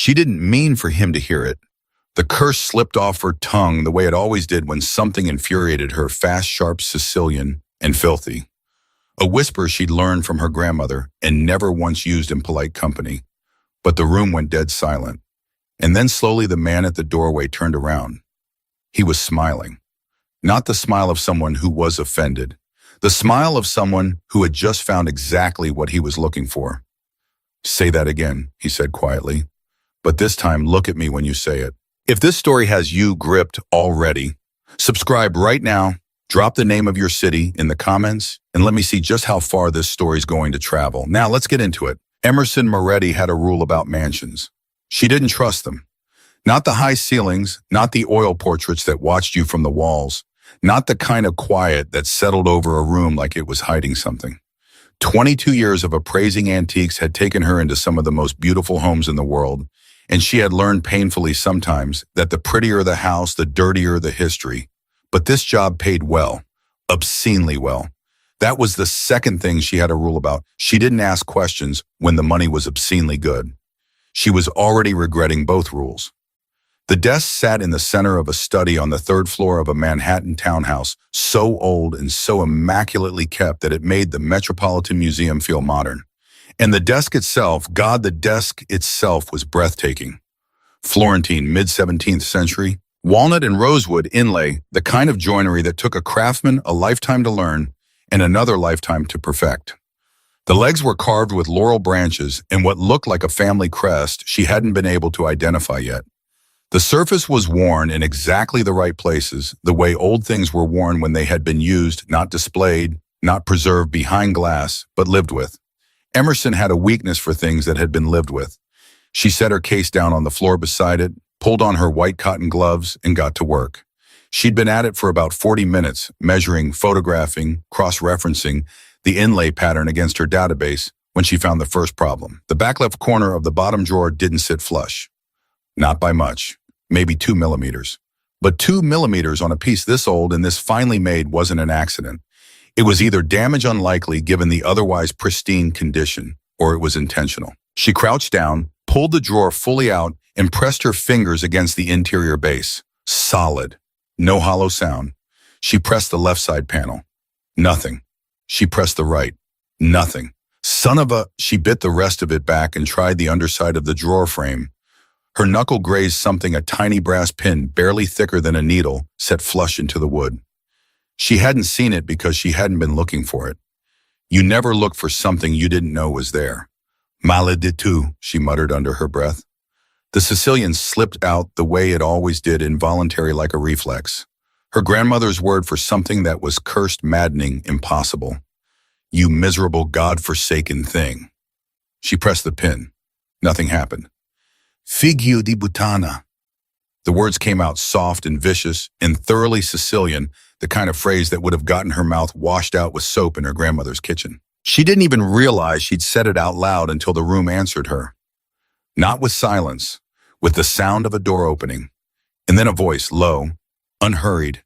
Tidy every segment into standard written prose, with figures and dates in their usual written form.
She didn't mean for him to hear it. The curse slipped off her tongue the way it always did when something infuriated her, fast, sharp, Sicilian, and filthy. A whisper she'd learned from her grandmother and never once used in polite company. But the room went dead silent. And then slowly the man at the doorway turned around. He was smiling. Not the smile of someone who was offended. The smile of someone who had just found exactly what he was looking for. "Say that again," he said quietly. "But this time, look at me when you say it." If this story has you gripped already, subscribe right now, drop the name of your city in the comments, and let me see just how far this story's going to travel. Now, let's get into it. Emerson Moretti had a rule about mansions. She didn't trust them. Not the high ceilings, not the oil portraits that watched you from the walls, not the kind of quiet that settled over a room like it was hiding something. 22 years of appraising antiques had taken her into some of the most beautiful homes in the world, and she had learned painfully sometimes that the prettier the house, the dirtier the history. But this job paid well, obscenely well. That was the second thing she had a rule about. She didn't ask questions when the money was obscenely good. She was already regretting both rules. The desk sat in the center of a study on the third floor of a Manhattan townhouse, so old and so immaculately kept that it made the Metropolitan Museum feel modern. And the desk itself, the desk itself was breathtaking. Florentine, mid-17th century, walnut and rosewood inlay, the kind of joinery that took a craftsman a lifetime to learn and another lifetime to perfect. The legs were carved with laurel branches and what looked like a family crest she hadn't been able to identify yet. The surface was worn in exactly the right places, the way old things were worn when they had been used, not displayed, not preserved behind glass, but lived with. Emerson had a weakness for things that had been lived with. She set her case down on the floor beside it, pulled on her white cotton gloves, and got to work. She'd been at it for about 40 minutes, measuring, photographing, cross-referencing the inlay pattern against her database when she found the first problem. The back left corner of the bottom drawer didn't sit flush. Not by much, maybe 2 millimeters. But 2 millimeters on a piece this old and this finely made wasn't an accident. It was either damage unlikely given the otherwise pristine condition, or it was intentional. She crouched down, pulled the drawer fully out, and pressed her fingers against the interior base. Solid. No hollow sound. She pressed the left side panel. Nothing. She pressed the right. Nothing. Son of a... She bit the rest of it back and tried the underside of the drawer frame. Her knuckle grazed something, a tiny brass pin, barely thicker than a needle, set flush into the wood. She hadn't seen it because she hadn't been looking for it. You never look for something you didn't know was there. "Maledetto," she muttered under her breath. The Sicilian slipped out the way it always did, involuntary like a reflex. Her grandmother's word for something that was cursed, maddening, impossible. "You miserable, God-forsaken thing." She pressed the pin. Nothing happened. "Figlio di puttana." The words came out soft and vicious and thoroughly Sicilian, the kind of phrase that would have gotten her mouth washed out with soap in her grandmother's kitchen. She didn't even realize she'd said it out loud until the room answered her. Not with silence, with the sound of a door opening. And then a voice, low, unhurried,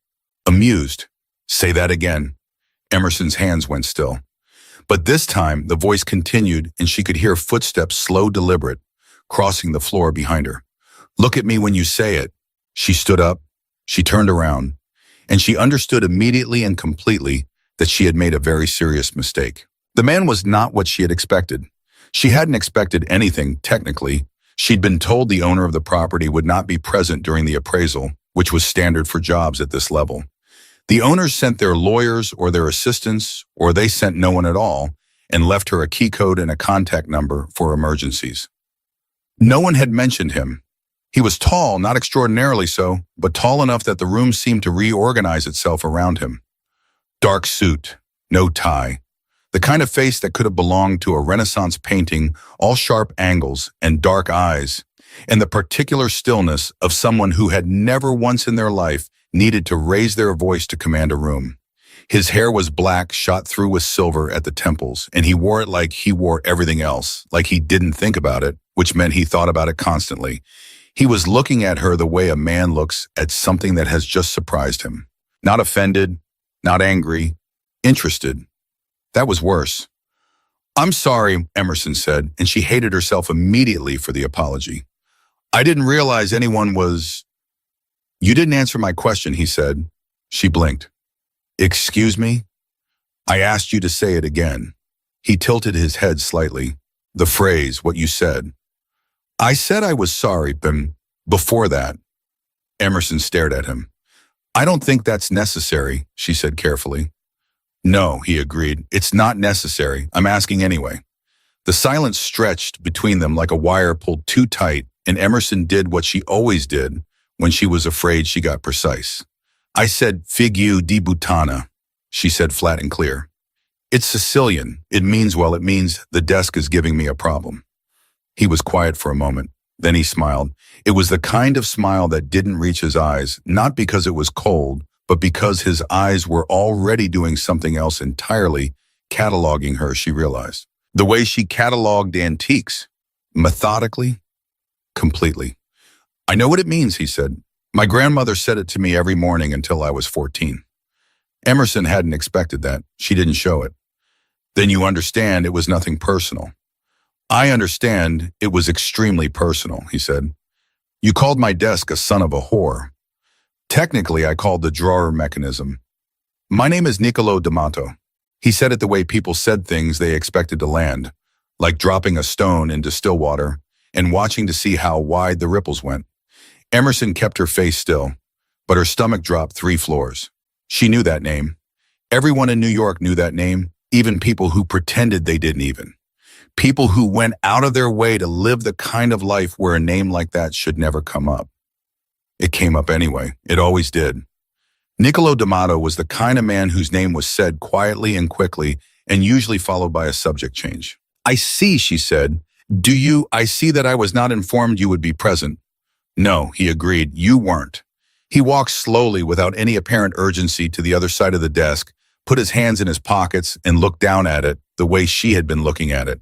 amused. "Say that again." Emerson's hands went still. But this time, the voice continued and she could hear footsteps, slow, deliberate, crossing the floor behind her. "Look at me when you say it." She stood up, she turned around, and she understood immediately and completely that she had made a very serious mistake. The man was not what she had expected. She hadn't expected anything, technically. She'd been told the owner of the property would not be present during the appraisal, which was standard for jobs at this level. The owners sent their lawyers or their assistants, or they sent no one at all, and left her a key code and a contact number for emergencies. No one had mentioned him. He was tall, not extraordinarily so, but tall enough that the room seemed to reorganize itself around him. Dark suit, no tie. The kind of face that could have belonged to a Renaissance painting, all sharp angles and dark eyes, and the particular stillness of someone who had never once in their life needed to raise their voice to command a room. His hair was black, shot through with silver at the temples, and he wore it like he wore everything else, like he didn't think about it, which meant he thought about it constantly. He was looking at her the way a man looks at something that has just surprised him. Not offended, not angry, interested. That was worse. "I'm sorry," Emerson said, and she hated herself immediately for the apology. I didn't realize anyone was... You didn't answer my question, he said. She blinked. Excuse me? I asked you to say it again. He tilted his head slightly. The phrase, what you said. I said I was sorry, but before that. Emerson stared at him. I don't think that's necessary, she said carefully. No, he agreed. It's not necessary. I'm asking anyway. The silence stretched between them like a wire pulled too tight, and Emerson did what she always did when she was afraid she got precise. I said, figu di butana, she said flat and clear. It's Sicilian. It means the desk is giving me a problem. He was quiet for a moment. Then he smiled. It was the kind of smile that didn't reach his eyes, not because it was cold, but because his eyes were already doing something else entirely, cataloging her, she realized. The way she cataloged antiques. Methodically. Completely. I know what it means, he said. My grandmother said it to me every morning until I was 14. Emerson hadn't expected that. She didn't show it. Then you understand it was nothing personal. I understand it was extremely personal, he said. You called my desk a son of a whore. Technically, I called the drawer mechanism. My name is Niccolo D'Amato. He said it the way people said things they expected to land, like dropping a stone into still water and watching to see how wide the ripples went. Emerson kept her face still, but her stomach dropped 3 floors. She knew that name. Everyone in New York knew that name, even people who pretended they didn't even. People who went out of their way to live the kind of life where a name like that should never come up. It came up anyway. It always did. Niccolo D'Amato was the kind of man whose name was said quietly and quickly, and usually followed by a subject change. I see, she said. I see that I was not informed you would be present. No, he agreed, you weren't. He walked slowly without any apparent urgency to the other side of the desk, put his hands in his pockets, and looked down at it the way she had been looking at it.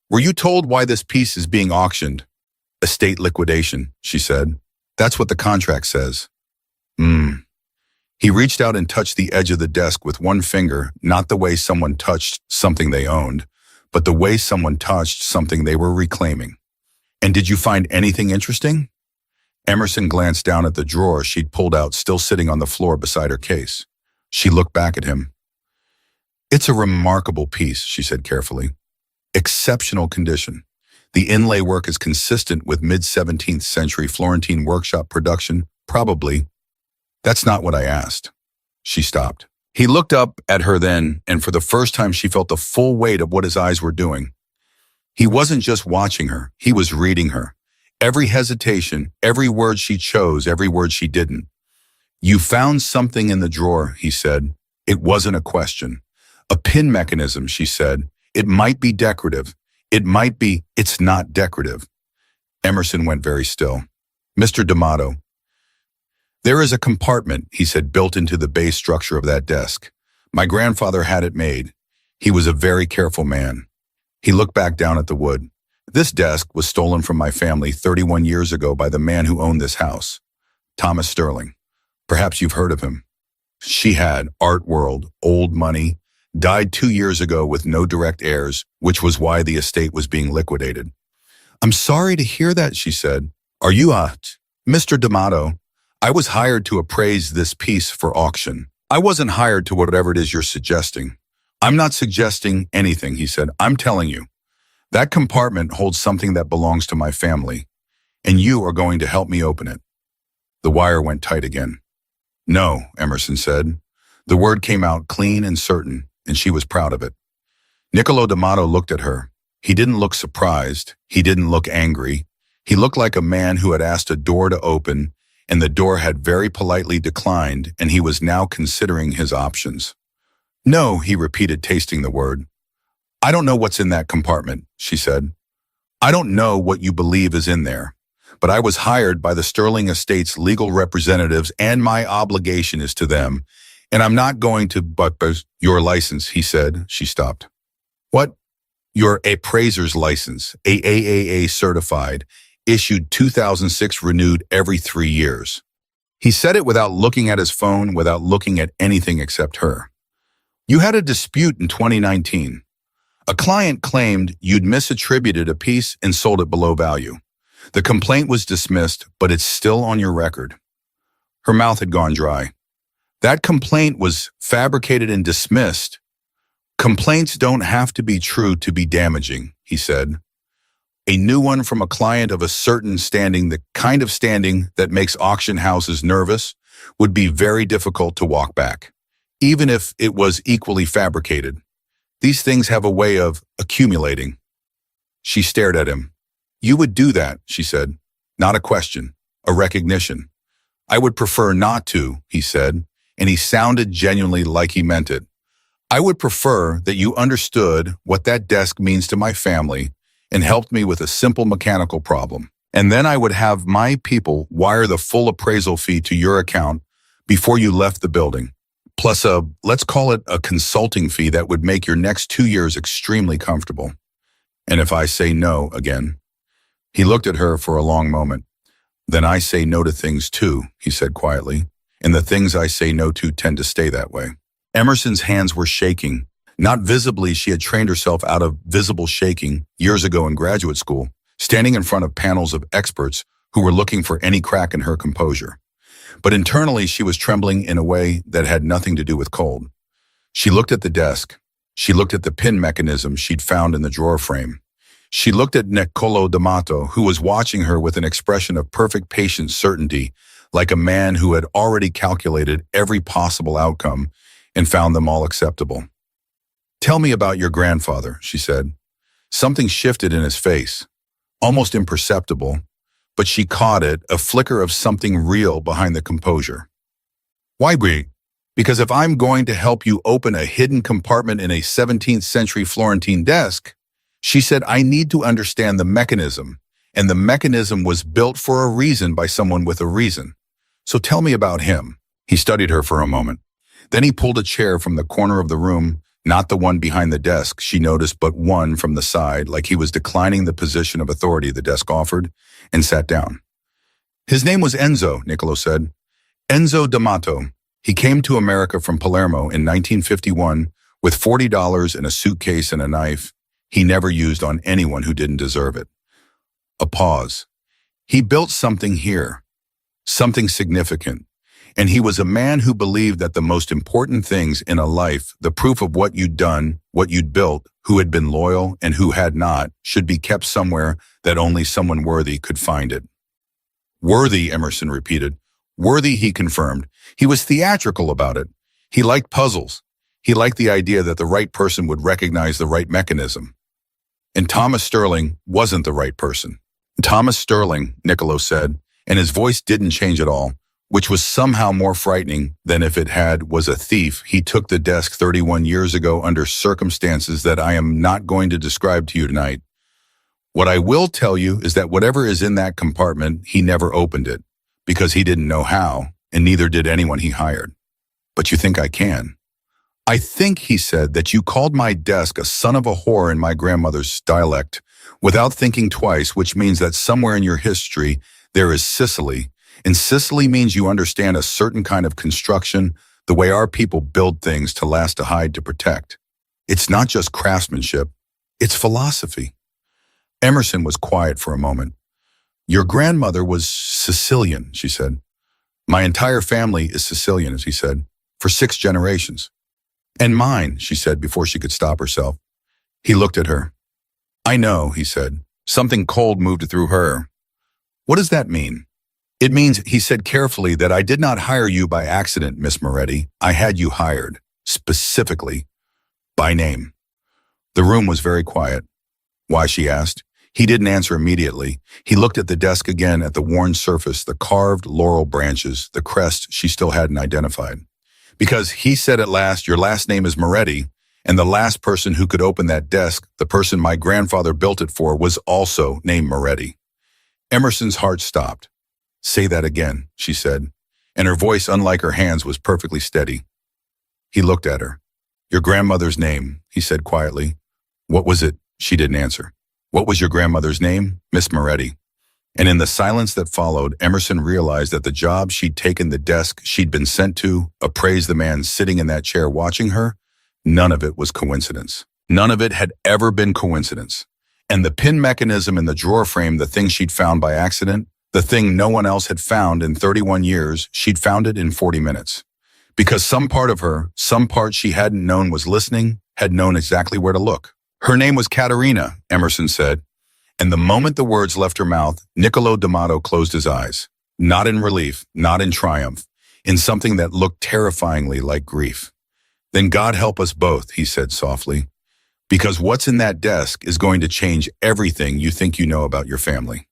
Were you told why this piece is being auctioned? Estate liquidation, she said. That's what the contract says. He reached out and touched the edge of the desk with one finger, not the way someone touched something they owned, but the way someone touched something they were reclaiming. And did you find anything interesting? Emerson glanced down at the drawer she'd pulled out, still sitting on the floor beside her case. She looked back at him. It's a remarkable piece, she said carefully. Exceptional condition. The inlay work is consistent with mid-17th century Florentine workshop production, probably. That's not what I asked. She stopped. He looked up at her then, and for the first time she felt the full weight of what his eyes were doing. He wasn't just watching her, he was reading her. Every hesitation, every word she chose, every word she didn't. You found something in the drawer, he said. It wasn't a question. A pin mechanism, she said. It might be decorative. It's not decorative. Emerson went very still. Mr. D'Amato. There is a compartment, he said, built into the base structure of that desk. My grandfather had it made. He was a very careful man. He looked back down at the wood. This desk was stolen from my family 31 years ago by the man who owned this house, Thomas Sterling. Perhaps you've heard of him. She had, art world, old money, died 2 years ago with no direct heirs, which was why the estate was being liquidated. I'm sorry to hear that, she said. Are you Mr. D'Amato? I was hired to appraise this piece for auction. I wasn't hired to whatever it is you're suggesting. I'm not suggesting anything, he said. I'm telling you. That compartment holds something that belongs to my family, and you are going to help me open it. The wire went tight again. No, Emerson said. The word came out clean and certain, and she was proud of it. Niccolo D'Amato looked at her. He didn't look surprised. He didn't look angry. He looked like a man who had asked a door to open, and the door had very politely declined, and he was now considering his options. No, he repeated, tasting the word. I don't know what's in that compartment, she said. I don't know what you believe is in there, but I was hired by the Sterling Estate's legal representatives, and my obligation is to them, and I'm not going to but your license, he said. She stopped. What? Your appraiser's license, AAAA certified, issued 2006, renewed every 3 years. He said it without looking at his phone, without looking at anything except her. You had a dispute in 2019. A client claimed you'd misattributed a piece and sold it below value. The complaint was dismissed, but it's still on your record. Her mouth had gone dry. That complaint was fabricated and dismissed. Complaints don't have to be true to be damaging, he said. A new one from a client of a certain standing, the kind of standing that makes auction houses nervous, would be very difficult to walk back, even if it was equally fabricated. These things have a way of accumulating. She stared at him. You would do that, she said. Not a question, a recognition. I would prefer not to, he said, and he sounded genuinely like he meant it. I would prefer that you understood what that desk means to my family and helped me with a simple mechanical problem. And then I would have my people wire the full appraisal fee to your account before you left the building, plus let's call it a consulting fee that would make your next 2 years extremely comfortable. And if I say no again? He looked at her for a long moment. Then I say no to things too, he said quietly, and the things I say no to tend to stay that way. Emerson's hands were shaking. Not visibly, she had trained herself out of visible shaking years ago in graduate school, standing in front of panels of experts who were looking for any crack in her composure. But internally, she was trembling in a way that had nothing to do with cold. She looked at the desk. She looked at the pin mechanism she'd found in the drawer frame. She looked at Niccolò D'Amato, who was watching her with an expression of perfect patient certainty, like a man who had already calculated every possible outcome and found them all acceptable. Tell me about your grandfather, she said. Something shifted in his face, almost imperceptible, but she caught it, a flicker of something real behind the composure. Why, Brie? Because if I'm going to help you open a hidden compartment in a 17th century Florentine desk, she said, I need to understand the mechanism, and the mechanism was built for a reason by someone with a reason. So tell me about him. He studied her for a moment. Then he pulled a chair from the corner of the room, not the one behind the desk, she noticed, but one from the side, like he was declining the position of authority the desk offered, and sat down. His name was Enzo, Niccolò said. Enzo D'Amato. He came to America from Palermo in 1951 with $40 in a suitcase and a knife he never used on anyone who didn't deserve it. A pause. He built something here, something significant. And he was a man who believed that the most important things in a life, the proof of what you'd done, what you'd built, who had been loyal and who had not, should be kept somewhere that only someone worthy could find it. Worthy, Emerson repeated. Worthy, he confirmed. He was theatrical about it. He liked puzzles. He liked the idea that the right person would recognize the right mechanism. And Thomas Sterling wasn't the right person. Thomas Sterling, Niccolò said, and his voice didn't change at all, which was somehow more frightening than if it had, was a thief. He took the desk 31 years ago under circumstances that I am not going to describe to you tonight. What I will tell you is that whatever is in that compartment, he never opened it, because he didn't know how, and neither did anyone he hired. But you think I can? I think, he said, that you called my desk a son of a whore in my grandmother's dialect, without thinking twice, which means that somewhere in your history there is Sicily, and Sicily means you understand a certain kind of construction, the way our people build things to last, to hide, to protect. It's not just craftsmanship, it's philosophy. Emerson was quiet for a moment. Your grandmother was Sicilian, she said. My entire family is Sicilian, he said, for 6 generations. And mine, she said before she could stop herself. He looked at her. I know, he said. Something cold moved through her. What does that mean? It means, he said carefully, that I did not hire you by accident, Miss Moretti. I had you hired, specifically, by name. The room was very quiet. Why, she asked. He didn't answer immediately. He looked at the desk again, at the worn surface, the carved laurel branches, the crest she still hadn't identified. Because he said at last, your last name is Moretti, and the last person who could open that desk, the person my grandfather built it for, was also named Moretti. Emerson's heart stopped. Say that again, she said, and her voice, unlike her hands, was perfectly steady. He looked at her. Your grandmother's name, he said quietly. What was it? She didn't answer. What was your grandmother's name? Miss Moretti. And in the silence that followed, Emerson realized that the job she'd taken, the desk she'd been sent to, appraise the man sitting in that chair watching her, none of it was coincidence. None of it had ever been coincidence. And the pin mechanism in the drawer frame, the thing she'd found by accident, the thing no one else had found in 31 years, she'd found it in 40 minutes. Because some part of her, some part she hadn't known was listening, had known exactly where to look. Her name was Katerina, Emerson said. And the moment the words left her mouth, Niccolo D'Amato closed his eyes. Not in relief, not in triumph, in something that looked terrifyingly like grief. Then God help us both, he said softly. Because what's in that desk is going to change everything you think you know about your family.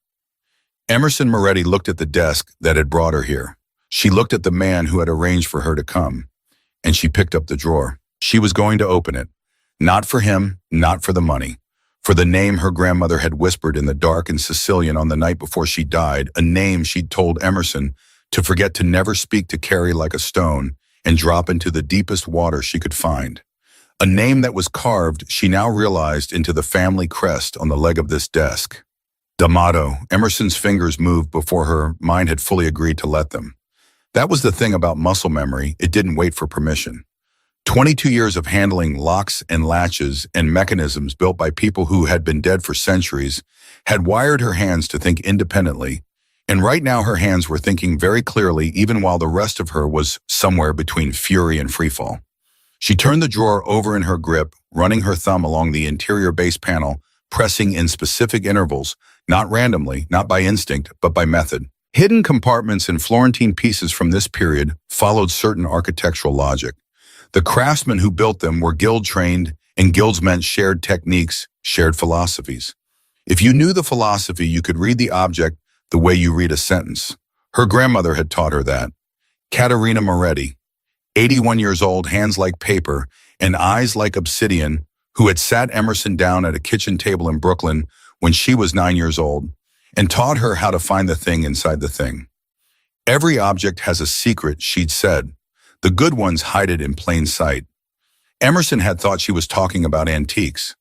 Emerson Moretti looked at the desk that had brought her here. She looked at the man who had arranged for her to come, and she picked up the drawer. She was going to open it. Not for him, not for the money. For the name her grandmother had whispered in the dark in Sicilian on the night before she died, a name she'd told Emerson to forget to never speak to Carrie like a stone and drop into the deepest water she could find. A name that was carved, she now realized, into the family crest on the leg of this desk. D'Amato. Emerson's fingers moved before her mind had fully agreed to let them. That was the thing about muscle memory, it didn't wait for permission. 22 years of handling locks and latches and mechanisms built by people who had been dead for centuries had wired her hands to think independently, and right now her hands were thinking very clearly even while the rest of her was somewhere between fury and freefall. She turned the drawer over in her grip, running her thumb along the interior base panel, pressing in specific intervals, not randomly, not by instinct, but by method. Hidden compartments and Florentine pieces from this period followed certain architectural logic. The craftsmen who built them were guild-trained, and guilds meant shared techniques, shared philosophies. If you knew the philosophy, you could read the object the way you read a sentence. Her grandmother had taught her that. Katerina Moretti, 81 years old, hands like paper, and eyes like obsidian, who had sat Emerson down at a kitchen table in Brooklyn when she was 9 years old, and taught her how to find the thing inside the thing. Every object has a secret, she'd said. The good ones hide it in plain sight. Emerson had thought she was talking about antiques.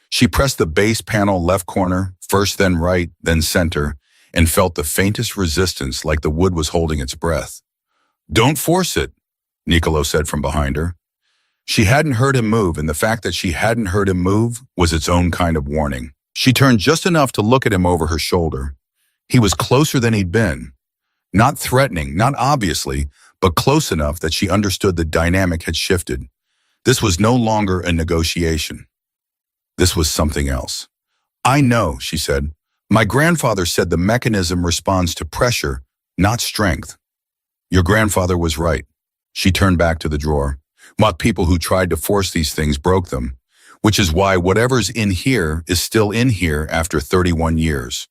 She pressed the base panel left corner, first then right, then center, and felt the faintest resistance like the wood was holding its breath. "Don't force it," Niccolo said from behind her. She hadn't heard him move, and the fact that she hadn't heard him move was its own kind of warning. She turned just enough to look at him over her shoulder. He was closer than he'd been. Not threatening, not obviously, but close enough that she understood the dynamic had shifted. This was no longer a negotiation. This was something else. "I know," she said. "My grandfather said the mechanism responds to pressure, not strength." "Your grandfather was right." She turned back to the drawer. "What people who tried to force these things broke them, which is why whatever's in here is still in here after 31 years.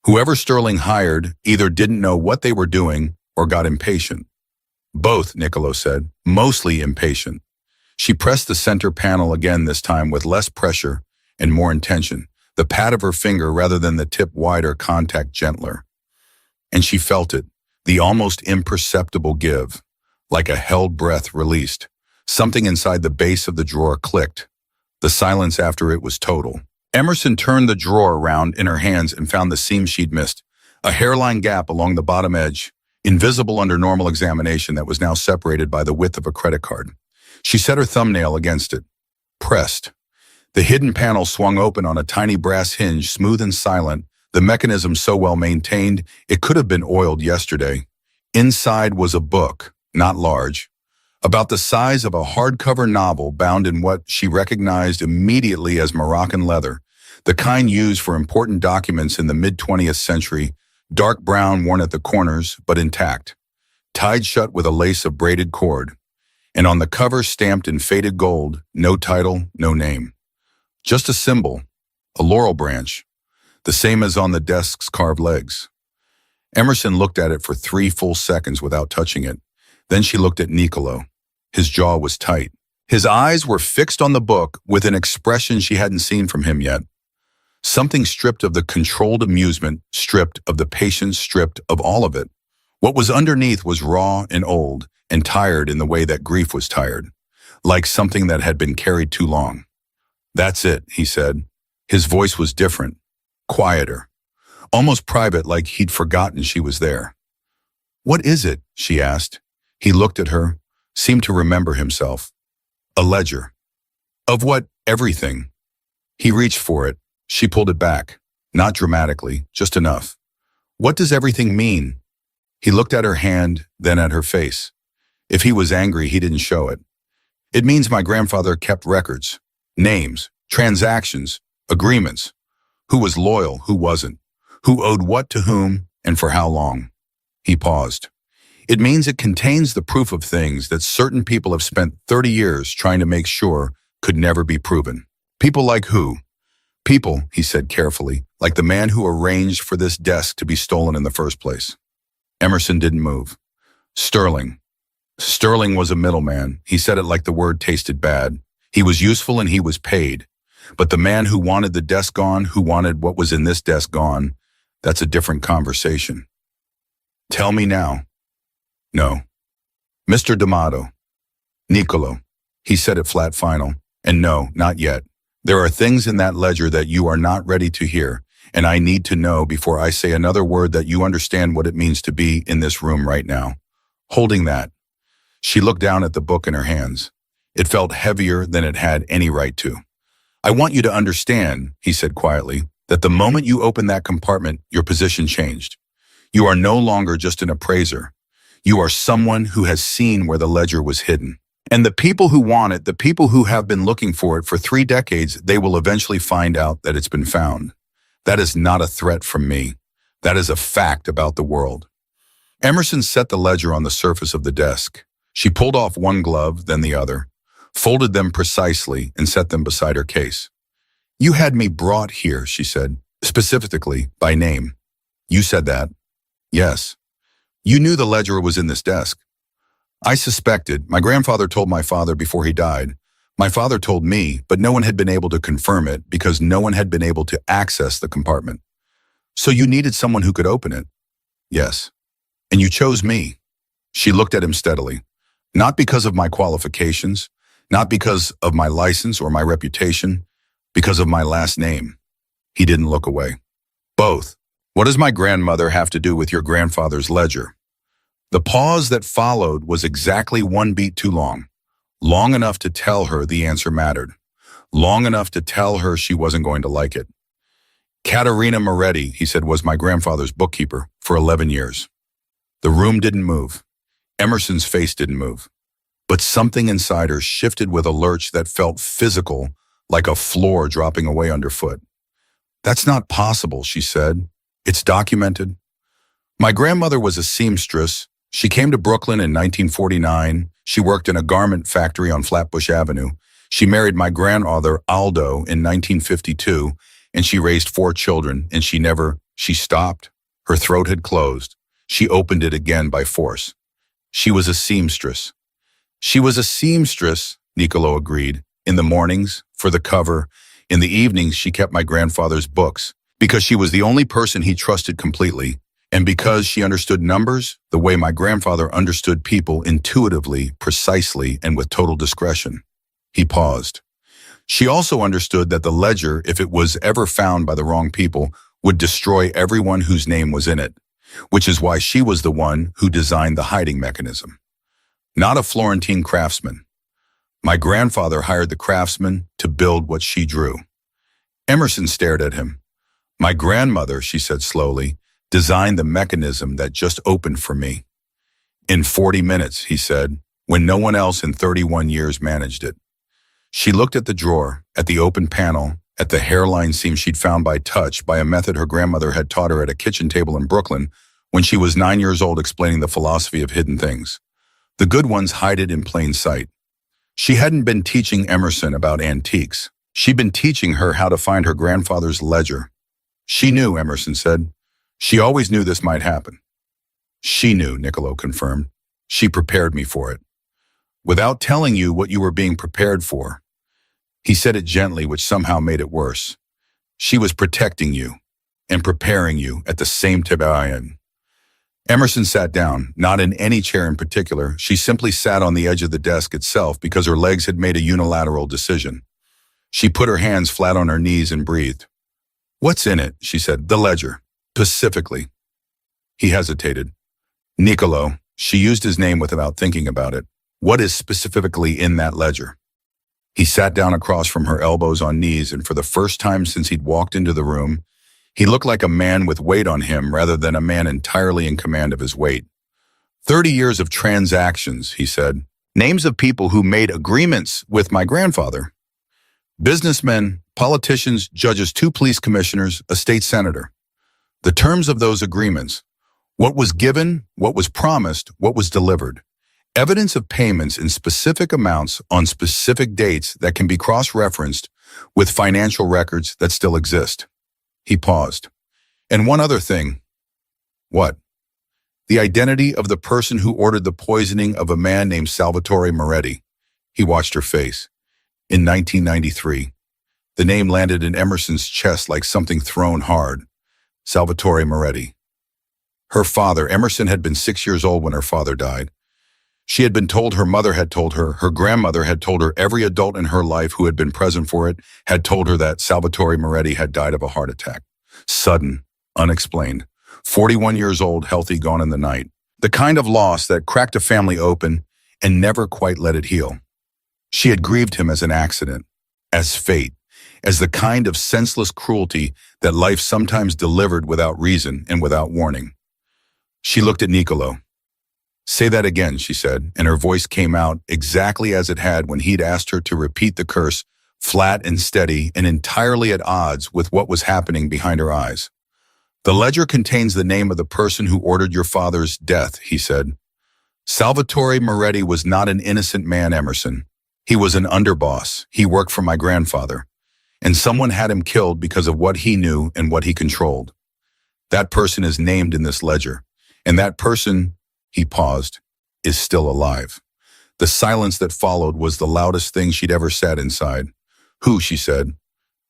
Whoever Sterling hired either didn't know what they were doing or got impatient." "Both," Niccolo said, "mostly impatient." She pressed the center panel again, this time with less pressure and more intention, the pad of her finger rather than the tip wider, contact gentler. And she felt it, the almost imperceptible give, like a held breath released. Something inside the base of the drawer clicked. The silence after it was total. Emerson turned the drawer around in her hands and found the seam she'd missed, a hairline gap along the bottom edge, invisible under normal examination, that was now separated by the width of a credit card. She set her thumbnail against it. Pressed. The hidden panel swung open on a tiny brass hinge, smooth and silent, the mechanism so well maintained it could have been oiled yesterday. Inside was a book, not large, about the size of a hardcover novel bound in what she recognized immediately as Moroccan leather, the kind used for important documents in the mid-20th century, dark brown, worn at the corners, but intact, tied shut with a lace of braided cord, and on the cover stamped in faded gold, no title, no name. Just a symbol, a laurel branch, the same as on the desk's carved legs. Emerson looked at it for 3 full seconds without touching it. Then she looked at Niccolo. His jaw was tight. His eyes were fixed on the book with an expression she hadn't seen from him yet. Something stripped of the controlled amusement, stripped of the patience, stripped of all of it. What was underneath was raw and old and tired in the way that grief was tired, like something that had been carried too long. "That's it," he said. His voice was different, quieter, almost private, like he'd forgotten she was there. "What is it?" she asked. He looked at her, seemed to remember himself. "A ledger." "Of what? Everything." He reached for it, She pulled it back, not dramatically, just enough. What does everything mean? He looked at her hand, then at her face. If he was angry, he didn't show it. It means my grandfather kept records, names, transactions, agreements. Who was loyal, who wasn't, who owed what to whom, and for how long. He paused. It means it contains the proof of things that certain people have spent 30 years trying to make sure could never be proven. People like who? People, he said carefully, like the man who arranged for this desk to be stolen in the first place. Emerson didn't move. Sterling. Sterling was a middleman. He said it like the word tasted bad. He was useful and he was paid. But the man who wanted the desk gone, who wanted what was in this desk gone, that's a different conversation. Tell me now. No. Mr. D'Amato. Niccolo. He said it flat final. And no, not yet. There are things in that ledger that you are not ready to hear, and I need to know before I say another word that you understand what it means to be in this room right now. Holding that. She looked down at the book in her hands. It felt heavier than it had any right to. I want you to understand, he said quietly, that the moment you opened that compartment, your position changed. You are no longer just an appraiser. You are someone who has seen where the ledger was hidden. And the people who want it, the people who have been looking for it for 3 decades, they will eventually find out that it's been found. That is not a threat from me. That is a fact about the world. Emerson set the ledger on the surface of the desk. She pulled off one glove, then the other, folded them precisely, and set them beside her case. You had me brought here, she said, specifically by name. You said that? Yes. You knew the ledger was in this desk. I suspected. My grandfather told my father before he died. My father told me, but no one had been able to confirm it because no one had been able to access the compartment. So you needed someone who could open it? Yes. And you chose me. She looked at him steadily. Not because of my qualifications, not because of my license or my reputation, because of my last name. He didn't look away. Both. What does my grandmother have to do with your grandfather's ledger? The pause that followed was exactly 1 beat too long. Long enough to tell her the answer mattered. Long enough to tell her she wasn't going to like it. Caterina Moretti, he said, was my grandfather's bookkeeper for 11 years. The room didn't move. Emerson's face didn't move. But something inside her shifted with a lurch that felt physical, like a floor dropping away underfoot. That's not possible, she said. It's documented. My grandmother was a seamstress. She came to Brooklyn in 1949. She worked in a garment factory on Flatbush Avenue. She married my grandfather, Aldo, in 1952, and she raised 4 children, and she stopped. Her throat had closed. She opened it again by force. She was a seamstress. She was a seamstress, Niccolo agreed. In the mornings, for the cover. In the evenings, she kept my grandfather's books, because she was the only person he trusted completely. And because she understood numbers the way my grandfather understood people, intuitively, precisely, and with total discretion. He paused. She also understood that the ledger, if it was ever found by the wrong people, would destroy everyone whose name was in it, which is why she was the one who designed the hiding mechanism. Not a Florentine craftsman. My grandfather hired the craftsman to build what she drew. Emerson stared at him. My grandmother, she said slowly, designed the mechanism that just opened for me. In 40 minutes, he said, when no one else in 31 years managed it. She looked at the drawer, at the open panel, at the hairline seam she'd found by touch by a method her grandmother had taught her at a kitchen table in Brooklyn when she was 9 years old, explaining the philosophy of hidden things. The good ones hide it in plain sight. She hadn't been teaching Emerson about antiques. She'd been teaching her how to find her grandfather's ledger. She knew, Emerson said. She always knew this might happen. She knew, Niccolo confirmed. She prepared me for it. Without telling you what you were being prepared for. He said it gently, which somehow made it worse. She was protecting you and preparing you at the same time. Emerson sat down, not in any chair in particular. She simply sat on the edge of the desk itself because her legs had made a unilateral decision. She put her hands flat on her knees and breathed. What's in it? She said. The ledger. Specifically. He hesitated. Niccolo. She used his name without thinking about it. What is specifically in that ledger? He sat down across from her, elbows on knees, and for the first time since he'd walked into the room, he looked like a man with weight on him rather than a man entirely in command of his weight. 30 years of transactions, he said. Names of people who made agreements with my grandfather. Businessmen, politicians, judges, 2 police commissioners, a state senator. The terms of those agreements. What was given, what was promised, what was delivered. Evidence of payments in specific amounts on specific dates that can be cross-referenced with financial records that still exist. He paused. And one other thing. What? The identity of the person who ordered the poisoning of a man named Salvatore Moretti. He watched her face. In 1993, the name landed in Emerson's chest like something thrown hard. Salvatore Moretti. Her father, Emerson had been 6 years old when her father died. She had been told, her mother had told her grandmother had told her, every adult in her life who had been present for it had told her that Salvatore Moretti had died of a heart attack. Sudden, unexplained. 41 years old, healthy, gone in the night. The kind of loss that cracked a family open and never quite let it heal. She had grieved him as an accident, as fate, as the kind of senseless cruelty that life sometimes delivered without reason and without warning. She looked at Niccolo. Say that again, she said, and her voice came out exactly as it had when he'd asked her to repeat the curse, flat and steady and entirely at odds with what was happening behind her eyes. The ledger contains the name of the person who ordered your father's death, he said. Salvatore Moretti was not an innocent man, Emerson. He was an underboss. He worked for my grandfather. And someone had him killed because of what he knew and what he controlled. That person is named in this ledger. And that person, he paused, is still alive. The silence that followed was the loudest thing she'd ever sat inside. Who, she said.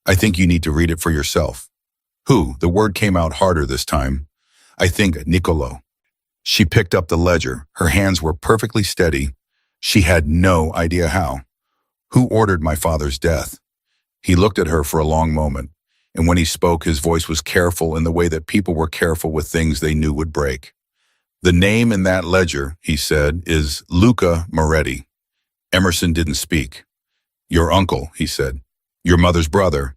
I think you need to read it for yourself. Who? The word came out harder this time. I think Niccolo. She picked up the ledger. Her hands were perfectly steady. She had no idea how. Who ordered my father's death? He looked at her for a long moment, and when he spoke, his voice was careful in the way that people were careful with things they knew would break. The name in that ledger, he said, is Luca Moretti. Emerson didn't speak. Your uncle, he said, your mother's brother,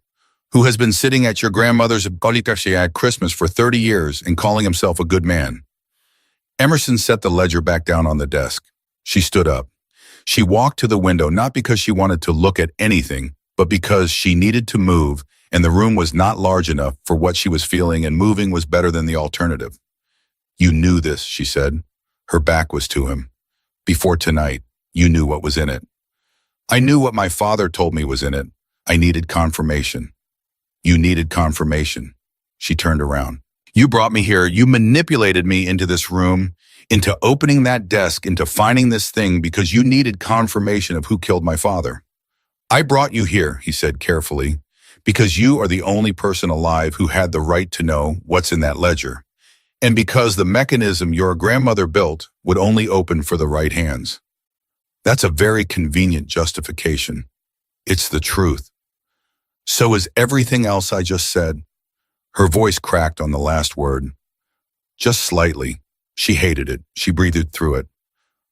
who has been sitting at your grandmother's at Christmas for 30 years and calling himself a good man. Emerson set the ledger back down on the desk. She stood up. She walked to the window, not because she wanted to look at anything, but because she needed to move, and the room was not large enough for what she was feeling, and moving was better than the alternative. You knew this, she said. Her back was to him. Before tonight, you knew what was in it. I knew what my father told me was in it. I needed confirmation. You needed confirmation. She turned around. You brought me here. You manipulated me into this room, into opening that desk, into finding this thing because you needed confirmation of who killed my father. I brought you here, he said carefully, because you are the only person alive who had the right to know what's in that ledger, and because the mechanism your grandmother built would only open for the right hands. That's a very convenient justification. It's the truth. So is everything else I just said. Her voice cracked on the last word. Just slightly. She hated it. She breathed through it.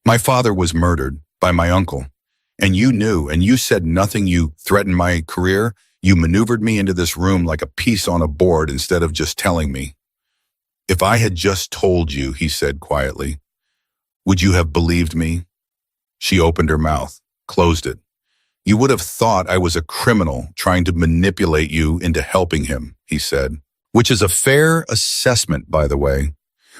My father was murdered by my uncle. And you knew, and you said nothing. You threatened my career. You maneuvered me into this room like a piece on a board instead of just telling me. If I had just told you, he said quietly, would you have believed me? She opened her mouth, closed it. You would have thought I was a criminal trying to manipulate you into helping him, he said, which is a fair assessment, by the way.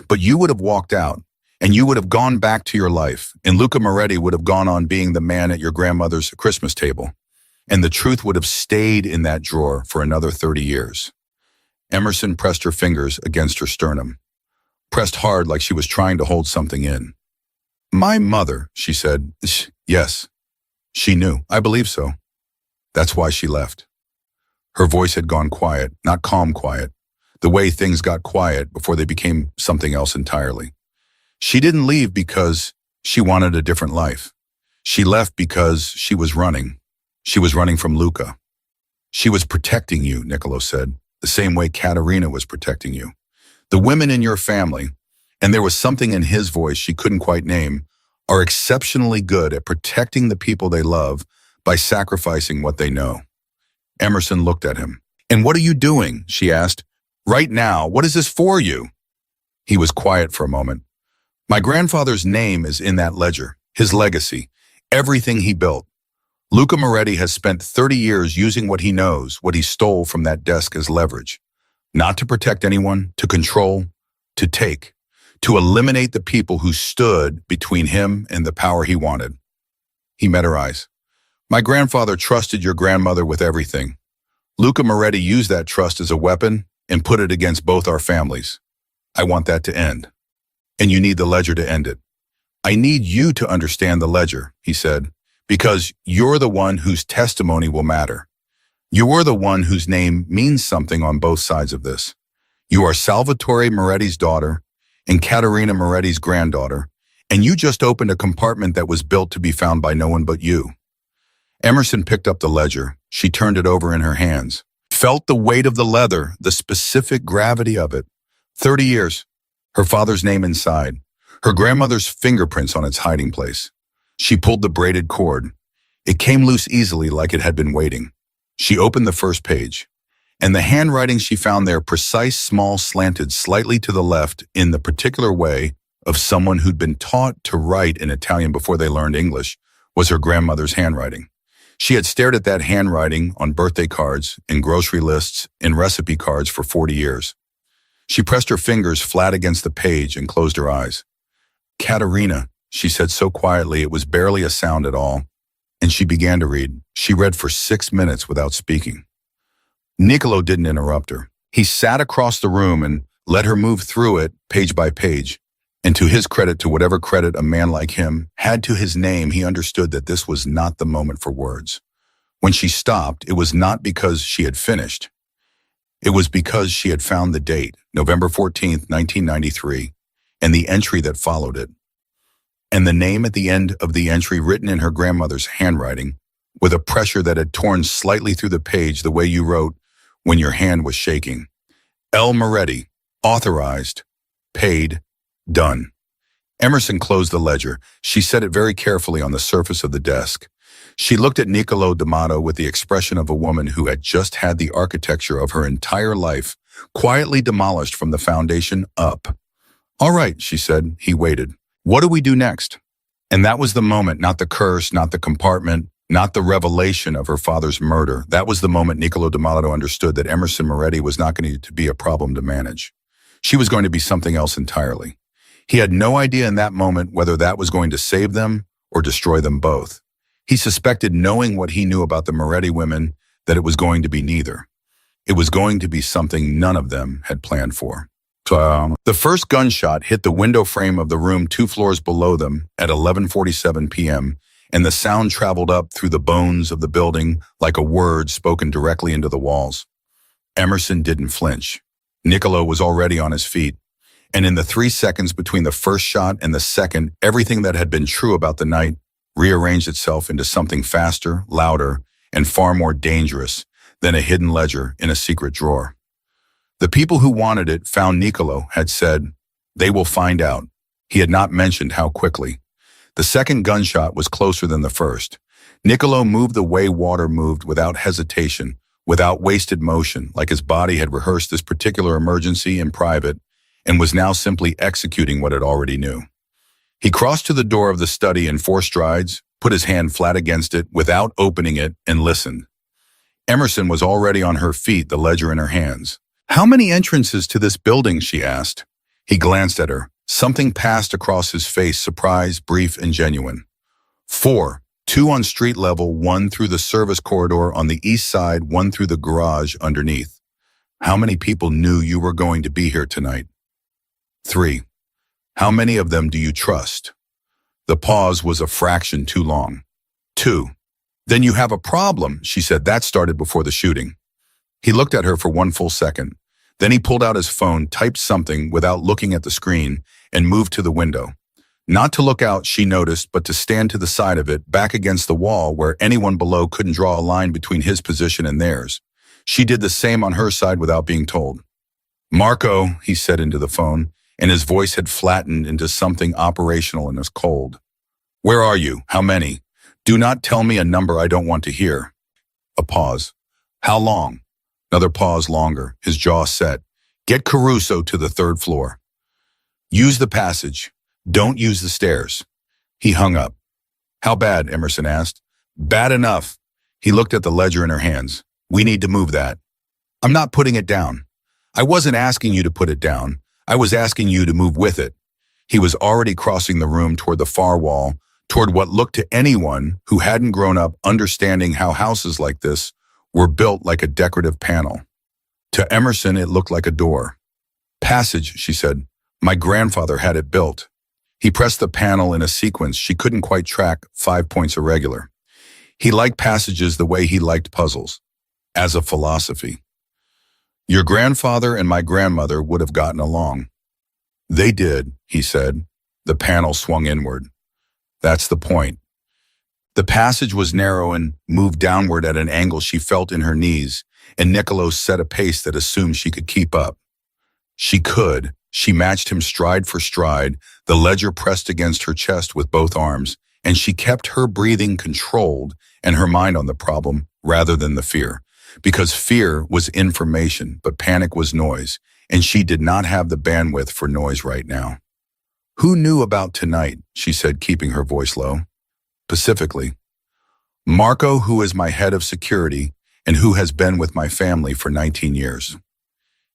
But you would have walked out, and you would have gone back to your life, and Luca Moretti would have gone on being the man at your grandmother's Christmas table, and the truth would have stayed in that drawer for another 30 years. Emerson pressed her fingers against her sternum, pressed hard like she was trying to hold something in. My mother, she said. Yes. She knew. I believe so. That's why she left. Her voice had gone quiet, not calm quiet, the way things got quiet before they became something else entirely. She didn't leave because she wanted a different life. She left because she was running. She was running from Luca. She was protecting you, Niccolo said, the same way Katerina was protecting you. The women in your family, and there was something in his voice she couldn't quite name, are exceptionally good at protecting the people they love by sacrificing what they know. Emerson looked at him. "And what are you doing?" she asked. "Right now, what is this for you?" He was quiet for a moment. "My grandfather's name is in that ledger, his legacy, everything he built. Luca Moretti has spent 30 years using what he knows, what he stole from that desk as leverage. Not to protect anyone, to control, to take, to eliminate the people who stood between him and the power he wanted." He met her eyes. "My grandfather trusted your grandmother with everything. Luca Moretti used that trust as a weapon and put it against both our families. I want that to end. And you need the ledger to end it. I need you to understand the ledger," he said, "because you're the one whose testimony will matter. You're the one whose name means something on both sides of this. You are Salvatore Moretti's daughter and Caterina Moretti's granddaughter, and you just opened a compartment that was built to be found by no one but you." Emerson picked up the ledger. She turned it over in her hands. Felt the weight of the leather, the specific gravity of it. 30 years. Her father's name inside. Her grandmother's fingerprints on its hiding place. She pulled the braided cord. It came loose easily like it had been waiting. She opened the first page. And the handwriting she found there, precise, small, slanted slightly to the left in the particular way of someone who'd been taught to write in Italian before they learned English, was her grandmother's handwriting. She had stared at that handwriting on birthday cards, in grocery lists, in recipe cards for 40 years. She pressed her fingers flat against the page and closed her eyes. "Caterina," she said so quietly it was barely a sound at all, and she began to read. She read for 6 minutes without speaking. Niccolo didn't interrupt her. He sat across the room and let her move through it page by page. And to his credit, to whatever credit a man like him had to his name, he understood that this was not the moment for words. When she stopped, it was not because she had finished. It was because she had found the date, November 14th, 1993, and the entry that followed it. And the name at the end of the entry written in her grandmother's handwriting, with a pressure that had torn slightly through the page the way you wrote when your hand was shaking. L. Moretti, authorized, paid, done. Emerson closed the ledger. She set it very carefully on the surface of the desk. She looked at Niccolo D'Amato with the expression of a woman who had just had the architecture of her entire life quietly demolished from the foundation up. "All right," she said. He waited. "What do we do next?" And that was the moment, not the curse, not the compartment, not the revelation of her father's murder. That was the moment Niccolo D'Amato understood that Emerson Moretti was not going to be a problem to manage. She was going to be something else entirely. He had no idea in that moment whether that was going to save them or destroy them both. He suspected, knowing what he knew about the Moretti women, that it was going to be neither. It was going to be something none of them had planned for. The first gunshot hit the window frame of the room 2 floors below them at 11:47 p.m., and the sound traveled up through the bones of the building like a word spoken directly into the walls. Emerson didn't flinch. Niccolo was already on his feet, and in the 3 seconds between the first shot and the second, everything that had been true about the night rearranged itself into something faster, louder, and far more dangerous than a hidden ledger in a secret drawer. The people who wanted it found Niccolo had said, "They will find out." He had not mentioned how quickly. The second gunshot was closer than the first. Niccolo moved the way water moved, without hesitation, without wasted motion, like his body had rehearsed this particular emergency in private and was now simply executing what it already knew. He crossed to the door of the study in 4 strides, put his hand flat against it without opening it, and listened. Emerson was already on her feet, the ledger in her hands. "How many entrances to this building?" she asked. He glanced at her. Something passed across his face, surprise, brief, and genuine. 4. 2 on street level, 1 through the service corridor on the east side, 1 through the garage underneath. "How many people knew you were going to be here tonight?" 3. "How many of them do you trust?" The pause was a fraction too long. 2. "Then you have a problem," she said. "That started before the shooting." He looked at her for 1 full second. Then he pulled out his phone, typed something without looking at the screen, and moved to the window. Not to look out, she noticed, but to stand to the side of it, back against the wall where anyone below couldn't draw a line between his position and theirs. She did the same on her side without being told. "Marco," he said into the phone, and his voice had flattened into something operational and was cold. "Where are you? How many? Do not tell me a number I don't want to hear. A pause. How long? Another pause longer, his jaw set. Get Caruso to the third floor. Use the passage. Don't use the stairs. He hung up. How bad? Emerson asked. Bad enough. He looked at the ledger in her hands. We need to move that. I'm not putting it down. I wasn't asking you to put it down. I was asking you to move with it. He was already crossing the room toward the far wall, toward what looked to anyone who hadn't grown up understanding how houses like this were built like a decorative panel. To Emerson, it looked like a door. Passage, she said. My grandfather had it built. He pressed the panel in a sequence she couldn't quite track, 5 points irregular. He liked passages the way he liked puzzles, as a philosophy. Your grandfather and my grandmother would have gotten along. They did, he said. The panel swung inward. That's the point. The passage was narrow and moved downward at an angle she felt in her knees, and Niccolo set a pace that assumed she could keep up. She could. She matched him stride for stride, the ledger pressed against her chest with both arms, and she kept her breathing controlled and her mind on the problem rather than the fear. Because fear was information, but panic was noise, and she did not have the bandwidth for noise right now. Who knew about tonight? She said, keeping her voice low. Pacifically. Marco, who is my head of security and who has been with my family for 19 years.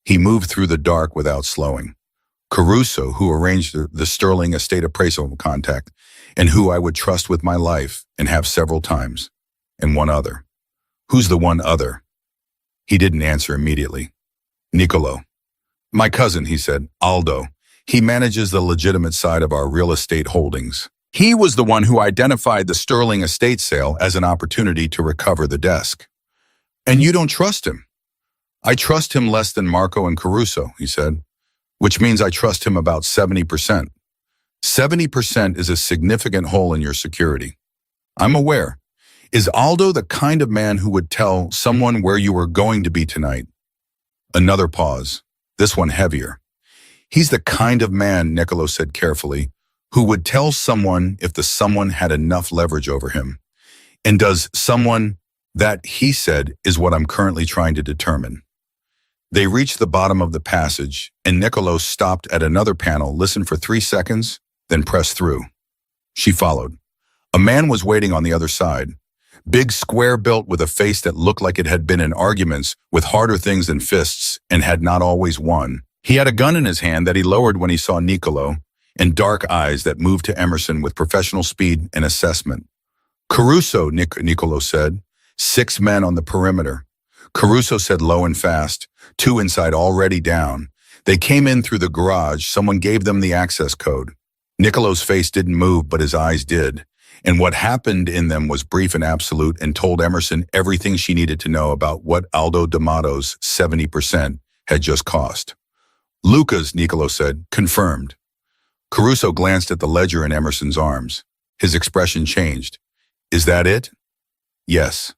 He moved through the dark without slowing. Caruso, who arranged the Sterling estate appraisal contact and who I would trust with my life and have several times. And one other. Who's the one other? He didn't answer immediately. Niccolo. My cousin, he said, Aldo. He manages the legitimate side of our real estate holdings. He was the one who identified the Sterling estate sale as an opportunity to recover the desk. And you don't trust him? I trust him less than Marco and Caruso, he said, which means I trust him about 70%. 70% is a significant hole in your security. I'm aware. Is Aldo the kind of man who would tell someone where you were going to be tonight? Another pause, this one heavier. He's the kind of man, Niccolo said carefully, who would tell someone if the someone had enough leverage over him. And does someone, that he said, is what I'm currently trying to determine. They reached the bottom of the passage, and Niccolo stopped at another panel, listened for 3 seconds, then pressed through. She followed. A man was waiting on the other side. Big, square-built with a face that looked like it had been in arguments with harder things than fists and had not always won. He had a gun in his hand that he lowered when he saw Niccolo, and dark eyes that moved to Emerson with professional speed and assessment. Caruso, Niccolo said. 6 men on the perimeter. Caruso said low and fast. 2 inside already down. They came in through the garage. Someone gave them the access code. Niccolo's face didn't move, but his eyes did. And what happened in them was brief and absolute and told Emerson everything she needed to know about what Aldo D'Amato's 70% had just cost. Luca's, Niccolo said, confirmed. Caruso glanced at the ledger in Emerson's arms. His expression changed. Is that it? Yes.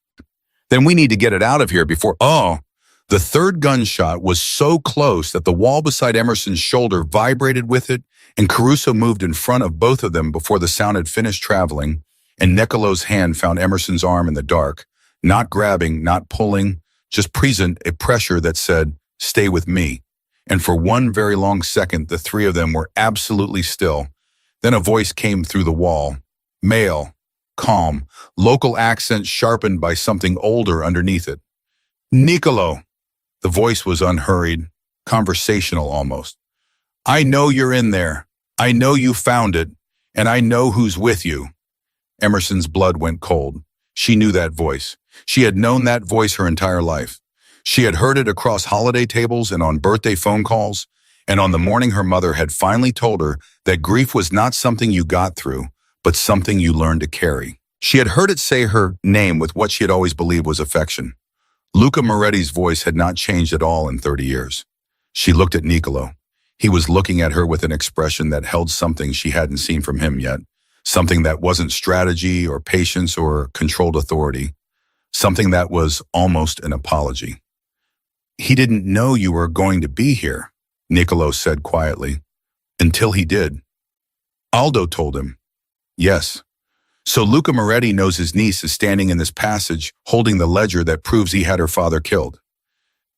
Then we need to get it out of here before... Oh! The third gunshot was so close that the wall beside Emerson's shoulder vibrated with it, and Caruso moved in front of both of them before the sound had finished traveling, and Niccolo's hand found Emerson's arm in the dark, not grabbing, not pulling, just present a pressure that said, stay with me. And for one very long second, the 3 of them were absolutely still. Then a voice came through the wall. Male, calm, local accent sharpened by something older underneath it. Niccolo. The voice was unhurried, conversational almost. I know you're in there. I know you found it, and I know who's with you. Emerson's blood went cold. She knew that voice. She had known that voice her entire life. She had heard it across holiday tables and on birthday phone calls, and on the morning her mother had finally told her that grief was not something you got through, but something you learned to carry. She had heard it say her name with what she had always believed was affection. Luca Moretti's voice had not changed at all in 30 years. She looked at Niccolo. He was looking at her with an expression that held something she hadn't seen from him yet, something that wasn't strategy or patience or controlled authority, something that was almost an apology. He didn't know you were going to be here, Niccolo said quietly, until he did. Aldo told him. Yes. So Luca Moretti knows his niece is standing in this passage, holding the ledger that proves he had her father killed.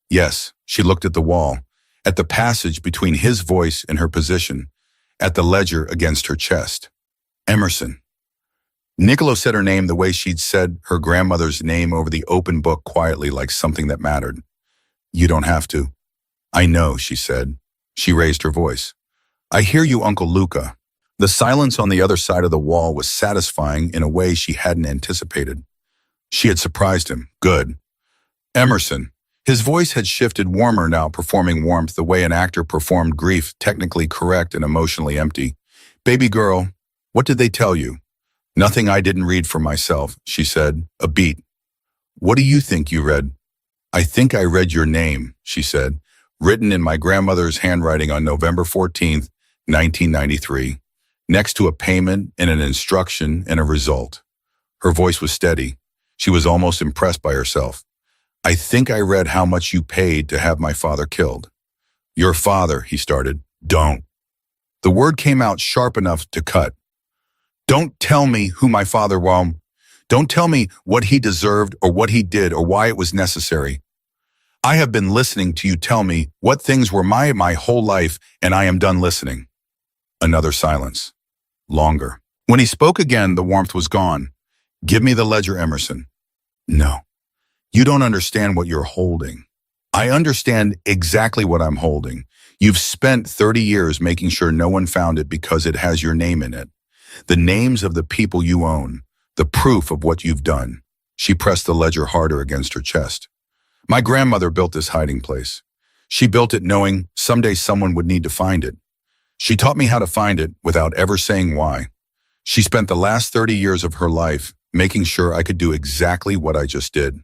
Yes, she looked at the wall, at the passage between his voice and her position, at the ledger against her chest. Emerson. Niccolo said her name the way she'd said her grandmother's name over the open book, quietly, like something that mattered. You don't have to. I know, she said. She raised her voice. I hear you, Uncle Luca. The silence on the other side of the wall was satisfying in a way she hadn't anticipated. She had surprised him. Good. Emerson. His voice had shifted, warmer now, performing warmth the way an actor performed grief, technically correct and emotionally empty. Baby girl, what did they tell you? Nothing I didn't read for myself, she said, a beat. What do you think you read? I think I read your name, she said, written in my grandmother's handwriting on November 14th, 1993, next to a payment and an instruction and a result. Her voice was steady. She was almost impressed by herself. I think I read how much you paid to have my father killed. Your father, he started. Don't. The word came out sharp enough to cut. Don't tell me who my father was. Don't tell me what he deserved or what he did or why it was necessary. I have been listening to you tell me what things were my whole life, and I am done listening. Another silence. Longer. When he spoke again, the warmth was gone. Give me the ledger, Emerson. No. You don't understand what you're holding. I understand exactly what I'm holding. You've spent 30 years making sure no one found it because it has your name in it. The names of the people you own, the proof of what you've done. She pressed the ledger harder against her chest. My grandmother built this hiding place. She built it knowing someday someone would need to find it. She taught me how to find it without ever saying why. She spent the last 30 years of her life making sure I could do exactly what I just did.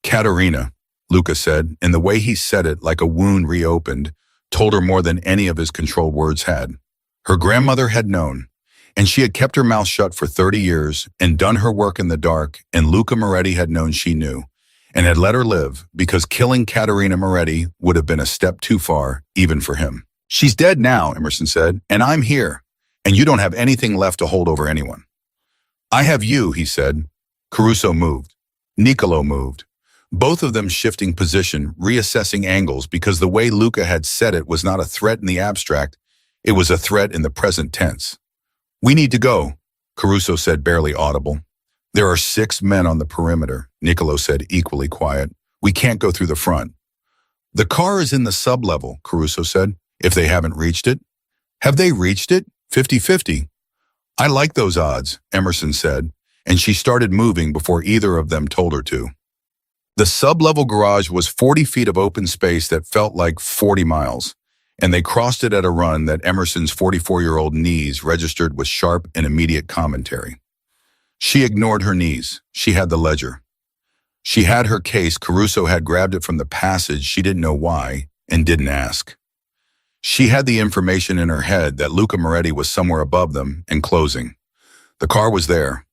Katerina, Luca said, and the way he said it, like a wound reopened, told her more than any of his controlled words had. Her grandmother had known, and she had kept her mouth shut for 30 years and done her work in the dark, and Luca Moretti had known she knew, and had let her live because killing Katerina Moretti would have been a step too far, even for him. She's dead now, Emerson said, and I'm here, and you don't have anything left to hold over anyone. I have you, he said. Caruso moved. Niccolo moved. Both of them shifting position, reassessing angles, because the way Luca had said it was not a threat in the abstract, it was a threat in the present tense. We need to go, Caruso said, barely audible. There are 6 men on the perimeter, Niccolo said, equally quiet. We can't go through the front. The car is in the sub-level, Caruso said, if they haven't reached it. Have they reached it? 50-50. I like those odds, Emerson said, and she started moving before either of them told her to. The sub-level garage was 40 feet of open space that felt like 40 miles, and they crossed it at a run that Emerson's 44-year-old knees registered with sharp and immediate commentary. She ignored her knees. She had the ledger. She had her case. Caruso had grabbed it from the passage. She didn't know why and didn't ask. She had the information in her head that Luca Moretti was somewhere above them and closing. The car was there.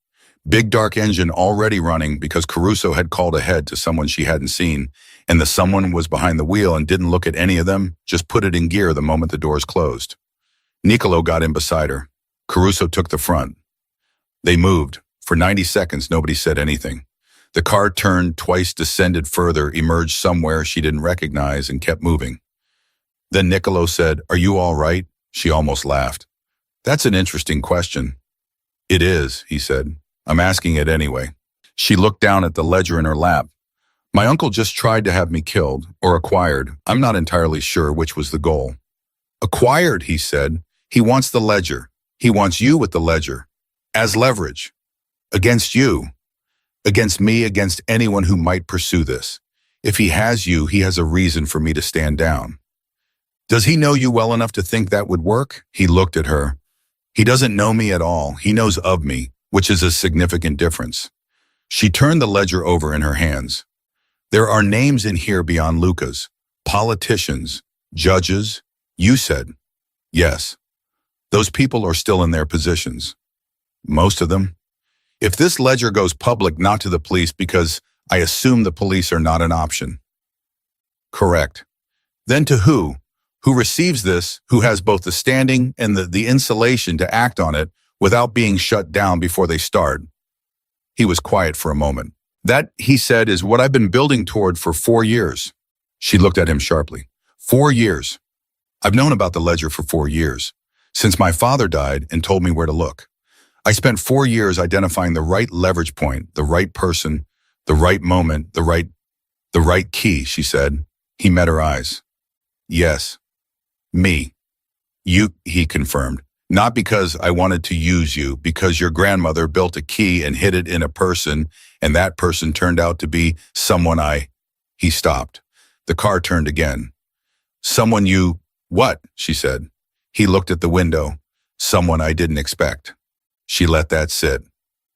Big dark engine already running because Caruso had called ahead to someone she hadn't seen, and the someone was behind the wheel and didn't look at any of them, just put it in gear the moment the doors closed. Niccolo got in beside her. Caruso took the front. They moved. For 90 seconds, nobody said anything. The car turned twice, descended further, emerged somewhere she didn't recognize, and kept moving. Then Niccolo said, "Are you all right?" She almost laughed. "That's an interesting question." "It is," he said. "I'm asking it anyway." She looked down at the ledger in her lap. "My uncle just tried to have me killed, or acquired. I'm not entirely sure which was the goal." "Acquired," he said. "He wants the ledger. He wants you with the ledger. As leverage. Against you. Against me, against anyone who might pursue this. If he has you, he has a reason for me to stand down." "Does he know you well enough to think that would work?" He looked at her. "He doesn't know me at all. He knows of me, which is a significant difference." She turned the ledger over in her hands. "There are names in here beyond Luca's. Politicians, judges. You said." "Yes. Those people are still in their positions. Most of them. If this ledger goes public, not to the police, because I assume the police are not an option." "Correct. Then to who? Who receives this, who has both the standing and the insulation to act on it without being shut down before they start. He was quiet for a moment. That, he said, is what I've been building toward for 4 years. She looked at him sharply. 4 years. I've known about the ledger for 4 years, since my father died and told me where to look. I spent 4 years identifying the right leverage point, the right person, the right moment, the right key, she said. He met her eyes. Yes. Me. You, he confirmed. Not because I wanted to use you, because your grandmother built a key and hid it in a person, and that person turned out to be someone He stopped. The car turned again. Someone you, what? She said. He looked at the window. Someone I didn't expect. She let that sit.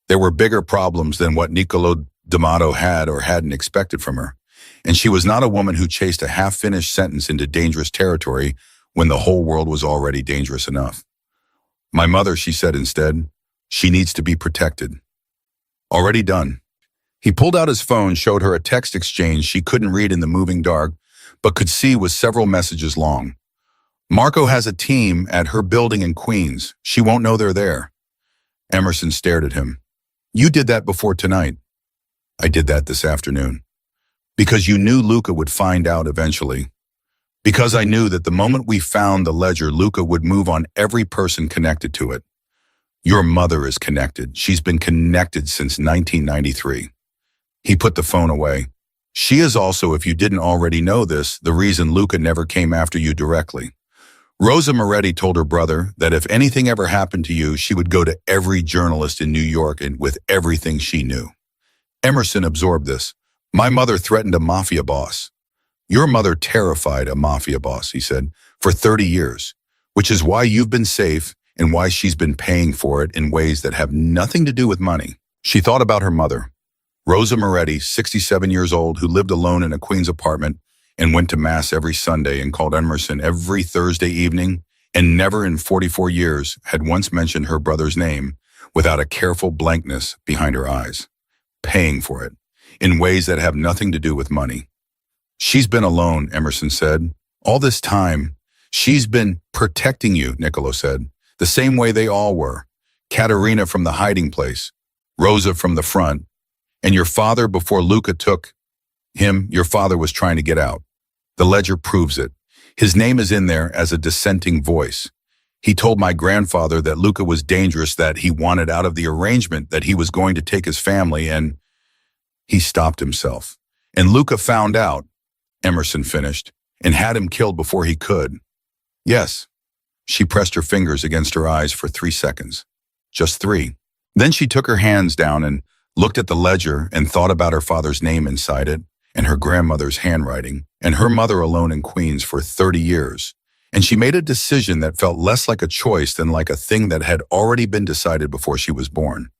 There were bigger problems than what Niccolo D'Amato had or hadn't expected from her. And she was not a woman who chased a half-finished sentence into dangerous territory when the whole world was already dangerous enough. My mother, she said instead, she needs to be protected. Already done. He pulled out his phone, showed her a text exchange she couldn't read in the moving dark, but could see was several messages long. Marco has a team at her building in Queens. She won't know they're there. Emerson stared at him. You did that before tonight. I did that this afternoon. Because you knew Luca would find out eventually. Because I knew that the moment we found the ledger, Luca would move on every person connected to it. Your mother is connected. She's been connected since 1993. He put the phone away. She is also, if you didn't already know this, the reason Luca never came after you directly. Rosa Moretti told her brother that if anything ever happened to you, she would go to every journalist in New York and with everything she knew. Emerson absorbed this. My mother threatened a mafia boss. Your mother terrified a mafia boss, he said, for 30 years, which is why you've been safe and why she's been paying for it in ways that have nothing to do with money. She thought about her mother, Rosa Moretti, 67 years old, who lived alone in a Queens apartment and went to Mass every Sunday and called Emerson every Thursday evening, and never in 44 years had once mentioned her brother's name without a careful blankness behind her eyes. Paying for it, in ways that have nothing to do with money. She's been alone, Emerson said. All this time, she's been protecting you, Niccolo said, the same way they all were. Caterina from the hiding place, Rosa from the front, and your father before Luca took him, your father was trying to get out. The ledger proves it. His name is in there as a dissenting voice. He told my grandfather that Luca was dangerous, that he wanted out of the arrangement, that he was going to take his family, and he stopped himself. And Luca found out, Emerson finished, and had him killed before he could. Yes. She pressed her fingers against her eyes for 3 seconds. Just 3. Then she took her hands down and looked at the ledger and thought about her father's name inside it, and her grandmother's handwriting, and her mother alone in Queens for 30 years. And she made a decision that felt less like a choice than like a thing that had already been decided before she was born.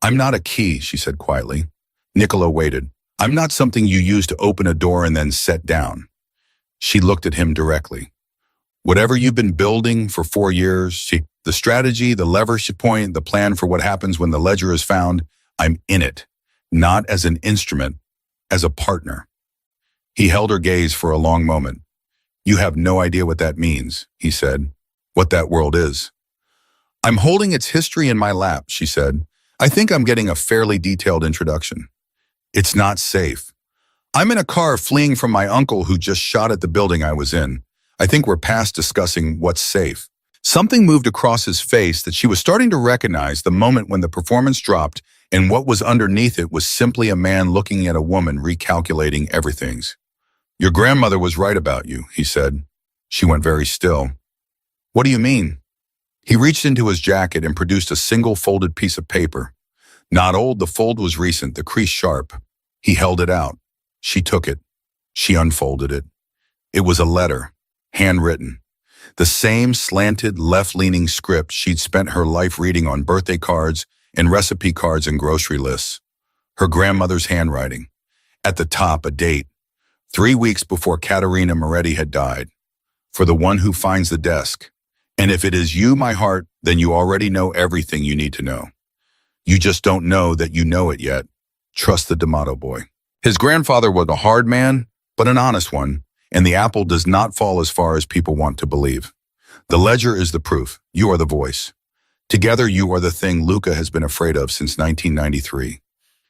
I'm not a key, she said quietly. Niccolo waited. I'm not something you use to open a door and then set down. She looked at him directly. Whatever you've been building for 4 years, the strategy, the leverage point, the plan for what happens when the ledger is found, I'm in it, not as an instrument, as a partner. He held her gaze for a long moment. You have no idea what that means, he said, what that world is. I'm holding its history in my lap, she said. I think I'm getting a fairly detailed introduction. It's not safe. I'm in a car fleeing from my uncle who just shot at the building I was in. I think we're past discussing what's safe. Something moved across his face that she was starting to recognize the moment when the performance dropped, and what was underneath it was simply a man looking at a woman recalculating everything. Your grandmother was right about you, he said. She went very still. What do you mean? He reached into his jacket and produced a single folded piece of paper. Not old, the fold was recent, the crease sharp. He held it out. She took it. She unfolded it. It was a letter, handwritten. The same slanted, left-leaning script she'd spent her life reading on birthday cards and recipe cards and grocery lists. Her grandmother's handwriting. At the top, a date. 3 weeks before Caterina Moretti had died. For the one who finds the desk. And if it is you, my heart, then you already know everything you need to know. You just don't know that you know it yet. Trust the D'Amato boy. His grandfather was a hard man, but an honest one, and the apple does not fall as far as people want to believe. The ledger is the proof. You are the voice. Together you are the thing Luca has been afraid of since 1993.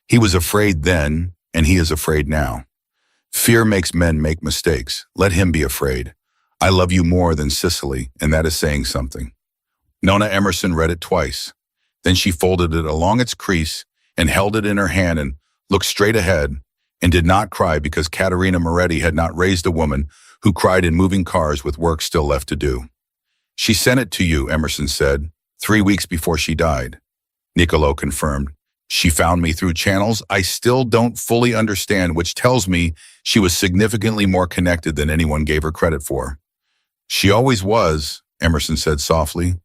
He was afraid then, and he is afraid now. Fear makes men make mistakes. Let him be afraid. I love you more than Sicily, and that is saying something. Nona Emerson read it twice. Then she folded it along its crease and held it in her hand and looked straight ahead and did not cry because Caterina Moretti had not raised a woman who cried in moving cars with work still left to do. She sent it to you, Emerson said, 3 weeks before she died. Niccolo confirmed. She found me through channels I still don't fully understand, which tells me she was significantly more connected than anyone gave her credit for. She always was, Emerson said softly.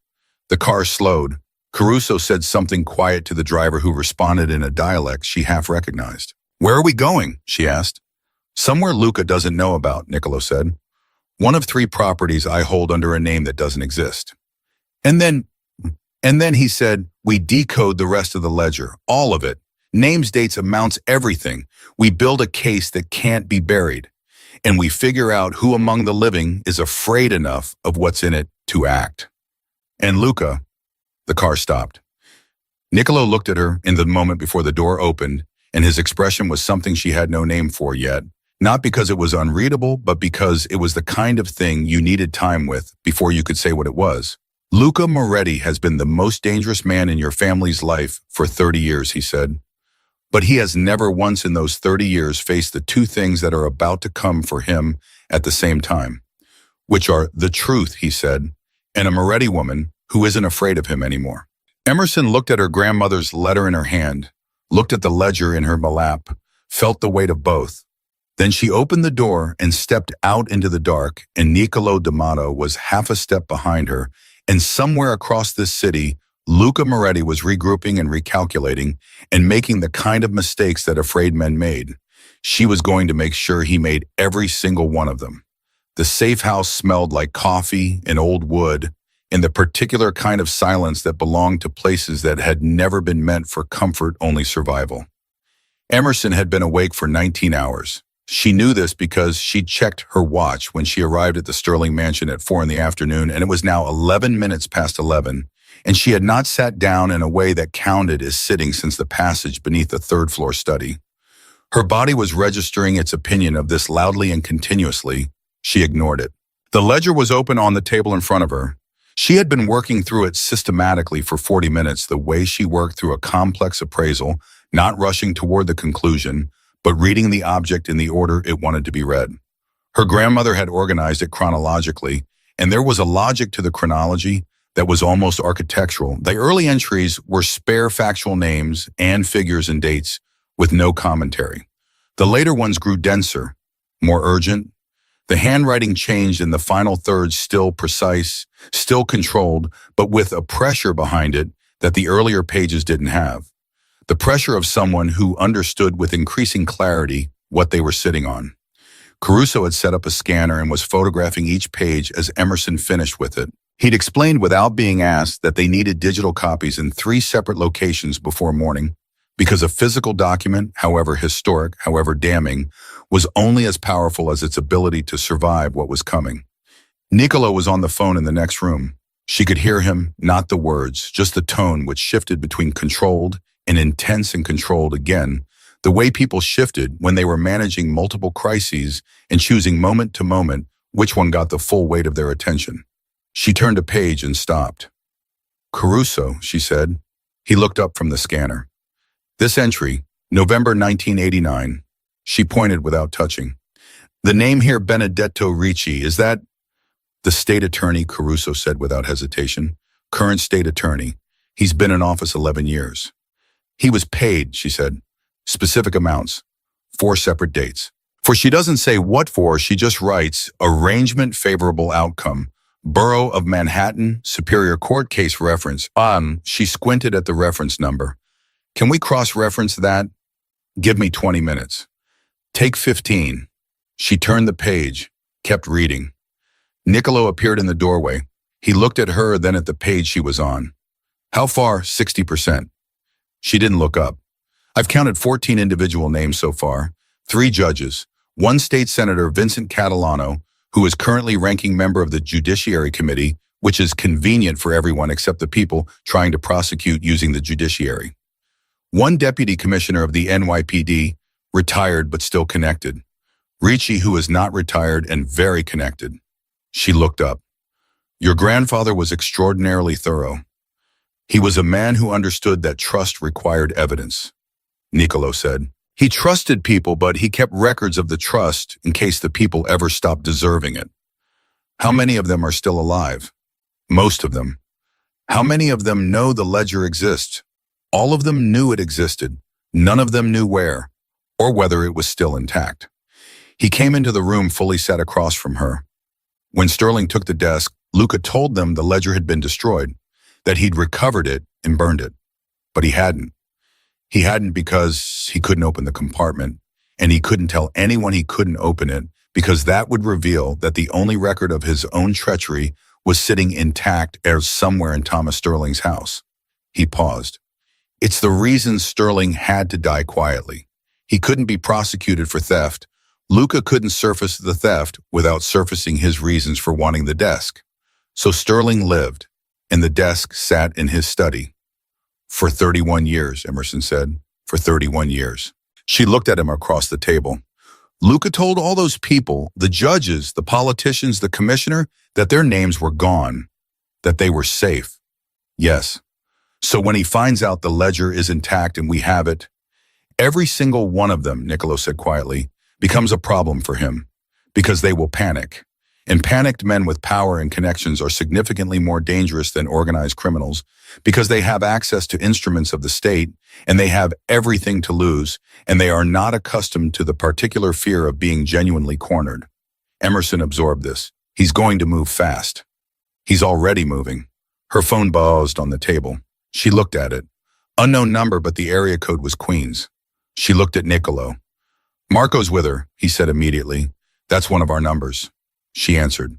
The car slowed. Caruso said something quiet to the driver who responded in a dialect she half recognized. Where are we going? She asked. Somewhere Luca doesn't know about, Niccolo said. One of 3 properties I hold under a name that doesn't exist. And then he said, we decode the rest of the ledger, all of it. Names, dates, amounts, everything. We build a case that can't be buried. And we figure out who among the living is afraid enough of what's in it to act. And Luca, the car stopped. Niccolo looked at her in the moment before the door opened, and his expression was something she had no name for yet. Not because it was unreadable, but because it was the kind of thing you needed time with before you could say what it was. Luca Moretti has been the most dangerous man in your family's life for 30 years, he said. But he has never once in those 30 years faced the 2 things that are about to come for him at the same time, which are the truth, he said, and a Moretti woman who isn't afraid of him anymore. Emerson looked at her grandmother's letter in her hand, looked at the ledger in her lap, felt the weight of both. Then she opened the door and stepped out into the dark, and Niccolo D'Amato was half a step behind her, and somewhere across this city, Luca Moretti was regrouping and recalculating and making the kind of mistakes that afraid men made. She was going to make sure he made every single one of them. The safe house smelled like coffee and old wood, and the particular kind of silence that belonged to places that had never been meant for comfort, only survival. Emerson had been awake for 19 hours. She knew this because she'd checked her watch when she arrived at the Sterling mansion at 4 in the afternoon, and it was now 11 minutes past 11, and she had not sat down in a way that counted as sitting since the passage beneath the 3rd-floor study. Her body was registering its opinion of this loudly and continuously. She ignored it. The ledger was open on the table in front of her. She had been working through it systematically for 40 minutes, the way she worked through a complex appraisal, not rushing toward the conclusion, but reading the object in the order it wanted to be read. Her grandmother had organized it chronologically, and there was a logic to the chronology that was almost architectural. The early entries were spare factual names and figures and dates with no commentary. The later ones grew denser, more urgent. The handwriting changed in the final thirds, still precise, still controlled, but with a pressure behind it that the earlier pages didn't have. The pressure of someone who understood with increasing clarity what they were sitting on. Caruso had set up a scanner and was photographing each page as Emerson finished with it. He'd explained without being asked that they needed digital copies in 3 separate locations before morning, because a physical document, however historic, however damning, was only as powerful as its ability to survive what was coming. Niccolo was on the phone in the next room. She could hear him, not the words, just the tone which shifted between controlled and intense and controlled again, the way people shifted when they were managing multiple crises and choosing moment to moment which one got the full weight of their attention. She turned a page and stopped. Caruso, she said. He looked up from the scanner. This entry, November 1989, she pointed without touching. The name here, Benedetto Ricci, is that? The state attorney, Caruso said without hesitation. Current state attorney. He's been in office 11 years. He was paid, she said. Specific amounts. 4 separate dates. For she doesn't say what for, she just writes, arrangement favorable outcome. Borough of Manhattan, Superior Court case reference. She squinted at the reference number. Can we cross-reference that? Give me 20 minutes. Take 15. She turned the page, kept reading. Niccolo appeared in the doorway. He looked at her, then at the page she was on. How far? 60%. She didn't look up. I've counted 14 individual names so far, 3 judges, 1 state senator, Vincent Catalano, who is currently ranking member of the Judiciary Committee, which is convenient for everyone except the people trying to prosecute using the judiciary. One deputy commissioner of the NYPD, retired but still connected. Ricci, who is not retired and very connected. She looked up. Your grandfather was extraordinarily thorough. He was a man who understood that trust required evidence, Niccolo said. He trusted people, but he kept records of the trust in case the people ever stopped deserving it. How many of them are still alive? Most of them. How many of them know the ledger exists? All of them knew it existed. None of them knew where, or whether it was still intact. He came into the room fully sat across from her. When Sterling took the desk, Luca told them the ledger had been destroyed, that he'd recovered it and burned it. But he hadn't. He hadn't because he couldn't open the compartment, and he couldn't tell anyone he couldn't open it because that would reveal that the only record of his own treachery was sitting intact somewhere in Thomas Sterling's house. He paused. It's the reason Sterling had to die quietly. He couldn't be prosecuted for theft. Luca couldn't surface the theft without surfacing his reasons for wanting the desk. So Sterling lived, and the desk sat in his study. For 31 years, Emerson said. For 31 years. She looked at him across the table. Luca told all those people, the judges, the politicians, the commissioner, that their names were gone, that they were safe. Yes. So when he finds out the ledger is intact and we have it, every single one of them, Niccolo said quietly, becomes a problem for him, because they will panic. And panicked men with power and connections are significantly more dangerous than organized criminals because they have access to instruments of the state and they have everything to lose and they are not accustomed to the particular fear of being genuinely cornered. Emerson absorbed this. He's going to move fast. He's already moving. Her phone buzzed on the table. She looked at it. Unknown number, but the area code was Queens. She looked at Niccolo. Marco's with her, he said immediately. That's one of our numbers. She answered.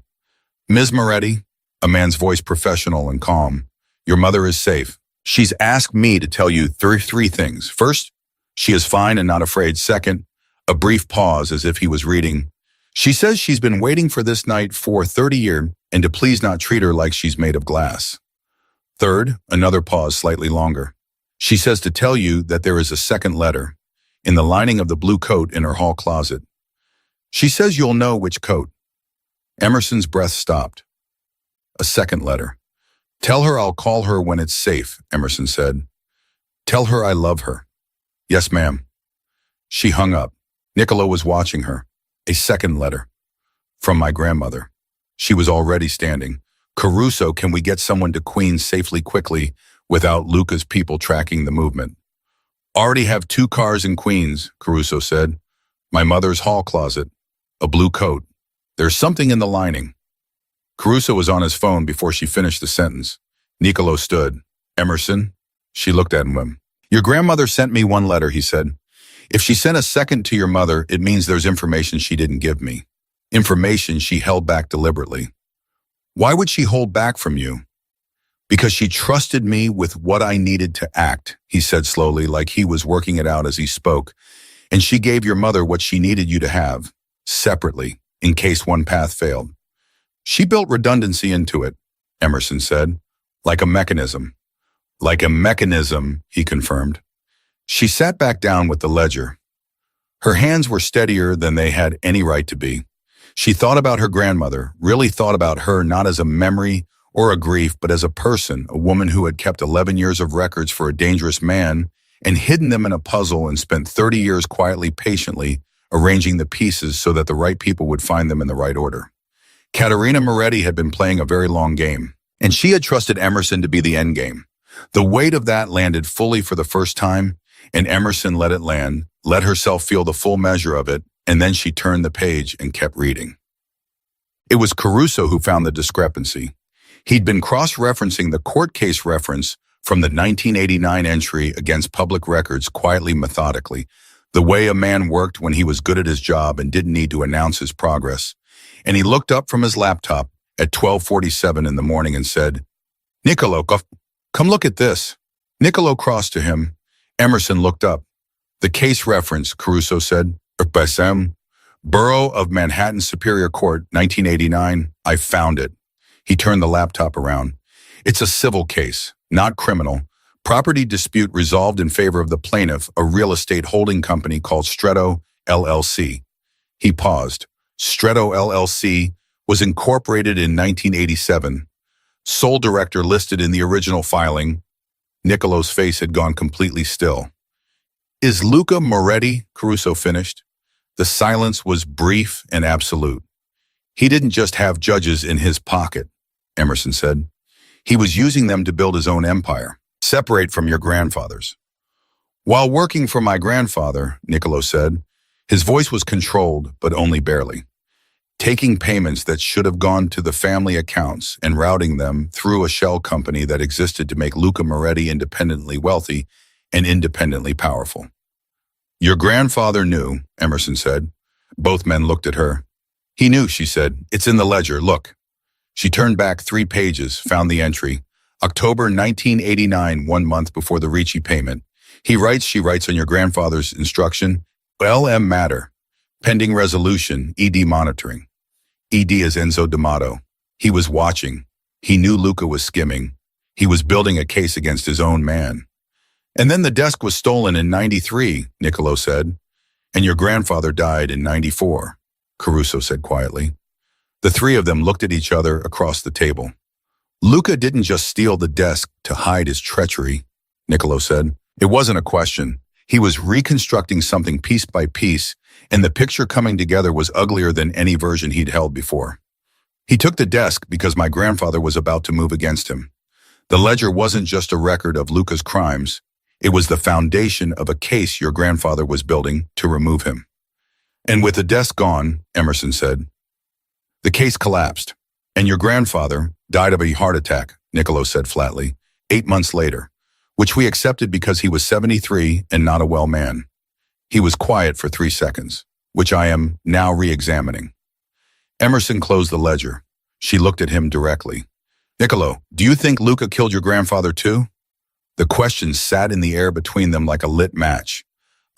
Ms. Moretti, a man's voice professional and calm, your mother is safe. She's asked me to tell you three things. First, she is fine and not afraid. Second, a brief pause as if he was reading. She says she's been waiting for this night for 30 years and to please not treat her like she's made of glass. Third, another pause slightly longer. She says to tell you that there is a second letter in the lining of the blue coat in her hall closet. She says you'll know which coat. Emerson's breath stopped. A second letter. Tell her I'll call her when it's safe, Emerson said. Tell her I love her. Yes, ma'am. She hung up. Niccolo was watching her. A second letter. From my grandmother. She was already standing. Caruso, can we get someone to Queens safely quickly without Luca's people tracking the movement? Already have 2 cars in Queens, Caruso said. My mother's hall closet. A blue coat. There's something in the lining. Caruso was on his phone before she finished the sentence. Niccolo stood. Emerson? She looked at him. Your grandmother sent me 1 letter, he said. If she sent a second to your mother, it means there's information she didn't give me. Information she held back deliberately. Why would she hold back from you? Because she trusted me with what I needed to act, he said slowly, like he was working it out as he spoke. And she gave your mother what she needed you to have, separately, in case one path failed. She built redundancy into it, Emerson said, like a mechanism. Like a mechanism, he confirmed. She sat back down with the ledger. Her hands were steadier than they had any right to be. She thought about her grandmother, really thought about her not as a memory or a grief, but as a person, a woman who had kept 11 years of records for a dangerous man and hidden them in a puzzle and spent 30 years quietly, patiently, arranging the pieces so that the right people would find them in the right order. Caterina Moretti had been playing a very long game, and she had trusted Emerson to be the end game. The weight of that landed fully for the first time, and Emerson let it land, let herself feel the full measure of it, and then she turned the page and kept reading. It was Caruso who found the discrepancy. He'd been cross-referencing the court case reference from the 1989 entry against public records quietly, methodically, the way a man worked when he was good at his job and didn't need to announce his progress. And he looked up from his laptop at 12:47 in the morning and said, Niccolo, come look at this. Niccolo crossed to him. Emerson looked up. The case reference, Caruso said, Borough of Manhattan Superior Court, 1989. I found it. He turned the laptop around. It's a civil case, not criminal. Property dispute resolved in favor of the plaintiff, a real estate holding company called Stretto LLC. He paused. Stretto LLC was incorporated in 1987. Sole director listed in the original filing. Nicolo's face had gone completely still. Is Luca Moretti? Caruso finished. The silence was brief and absolute. He didn't just have judges in his pocket, Emerson said. He was using them to build his own empire, separate from your grandfather's. While working for my grandfather, Nicolo said, his voice was controlled, but only barely. Taking payments that should have gone to the family accounts and routing them through a shell company that existed to make Luca Moretti independently wealthy and independently powerful. Your grandfather knew, Emerson said. Both men looked at her. He knew, she said. It's in the ledger, look. She turned back 3 pages, found the entry. October 1989, 1 month before the Ricci payment. He writes, she writes on your grandfather's instruction, LM matter, pending resolution, ED monitoring. ED is Enzo D'Amato. He was watching. He knew Luca was skimming. He was building a case against his own man. And then the desk was stolen in 93, Nicolo said. And your grandfather died in 94, Caruso said quietly. The 3 of them looked at each other across the table. Luca didn't just steal the desk to hide his treachery, Nicolo said. It wasn't a question. He was reconstructing something piece by piece, and the picture coming together was uglier than any version he'd held before. He took the desk because my grandfather was about to move against him. The ledger wasn't just a record of Luca's crimes. It was the foundation of a case your grandfather was building to remove him. And with the desk gone, Emerson said, the case collapsed, and your grandfather died of a heart attack, Nicolo said flatly, 8 months later, which we accepted because he was 73 and not a well man. He was quiet for 3 seconds, which I am now re-examining. Emerson closed the ledger. She looked at him directly. Nicolo, do you think Luca killed your grandfather too? The question sat in the air between them like a lit match.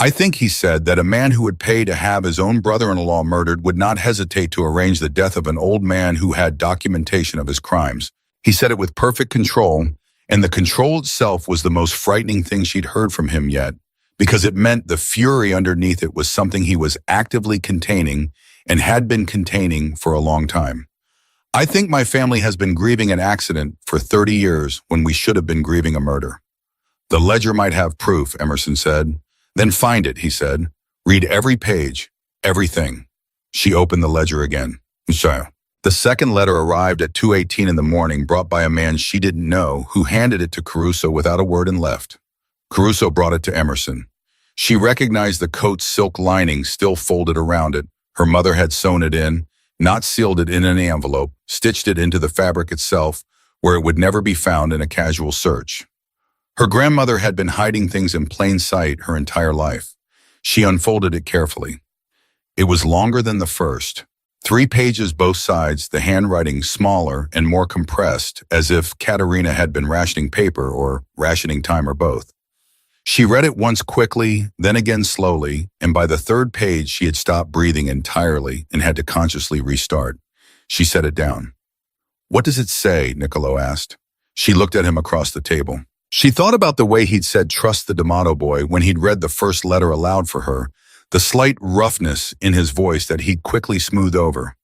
I think, he said, that a man who would pay to have his own brother-in-law murdered would not hesitate to arrange the death of an old man who had documentation of his crimes. He said it with perfect control, and the control itself was the most frightening thing she'd heard from him yet, because it meant the fury underneath it was something he was actively containing and had been containing for a long time. I think my family has been grieving an accident for 30 years when we should have been grieving a murder. The ledger might have proof, Emerson said. Then find it, he said. Read every page, everything. She opened the ledger again. So, the second letter arrived at 2:18 in the morning, brought by a man she didn't know, who handed it to Caruso without a word and left. Caruso brought it to Emerson. She recognized the coat's silk lining still folded around it. Her mother had sewn it in, not sealed it in any envelope, stitched it into the fabric itself, where it would never be found in a casual search. Her grandmother had been hiding things in plain sight her entire life. She unfolded it carefully. It was longer than the first. 3 pages both sides, the handwriting smaller and more compressed, as if Katerina had been rationing paper or rationing time or both. She read it once quickly, then again slowly, and by the 3rd page she had stopped breathing entirely and had to consciously restart. She set it down. What does it say? Nicolo asked. She looked at him across the table. She thought about the way he'd said trust the D'Amato boy when he'd read the first letter aloud for her, the slight roughness in his voice that he'd quickly smooth over.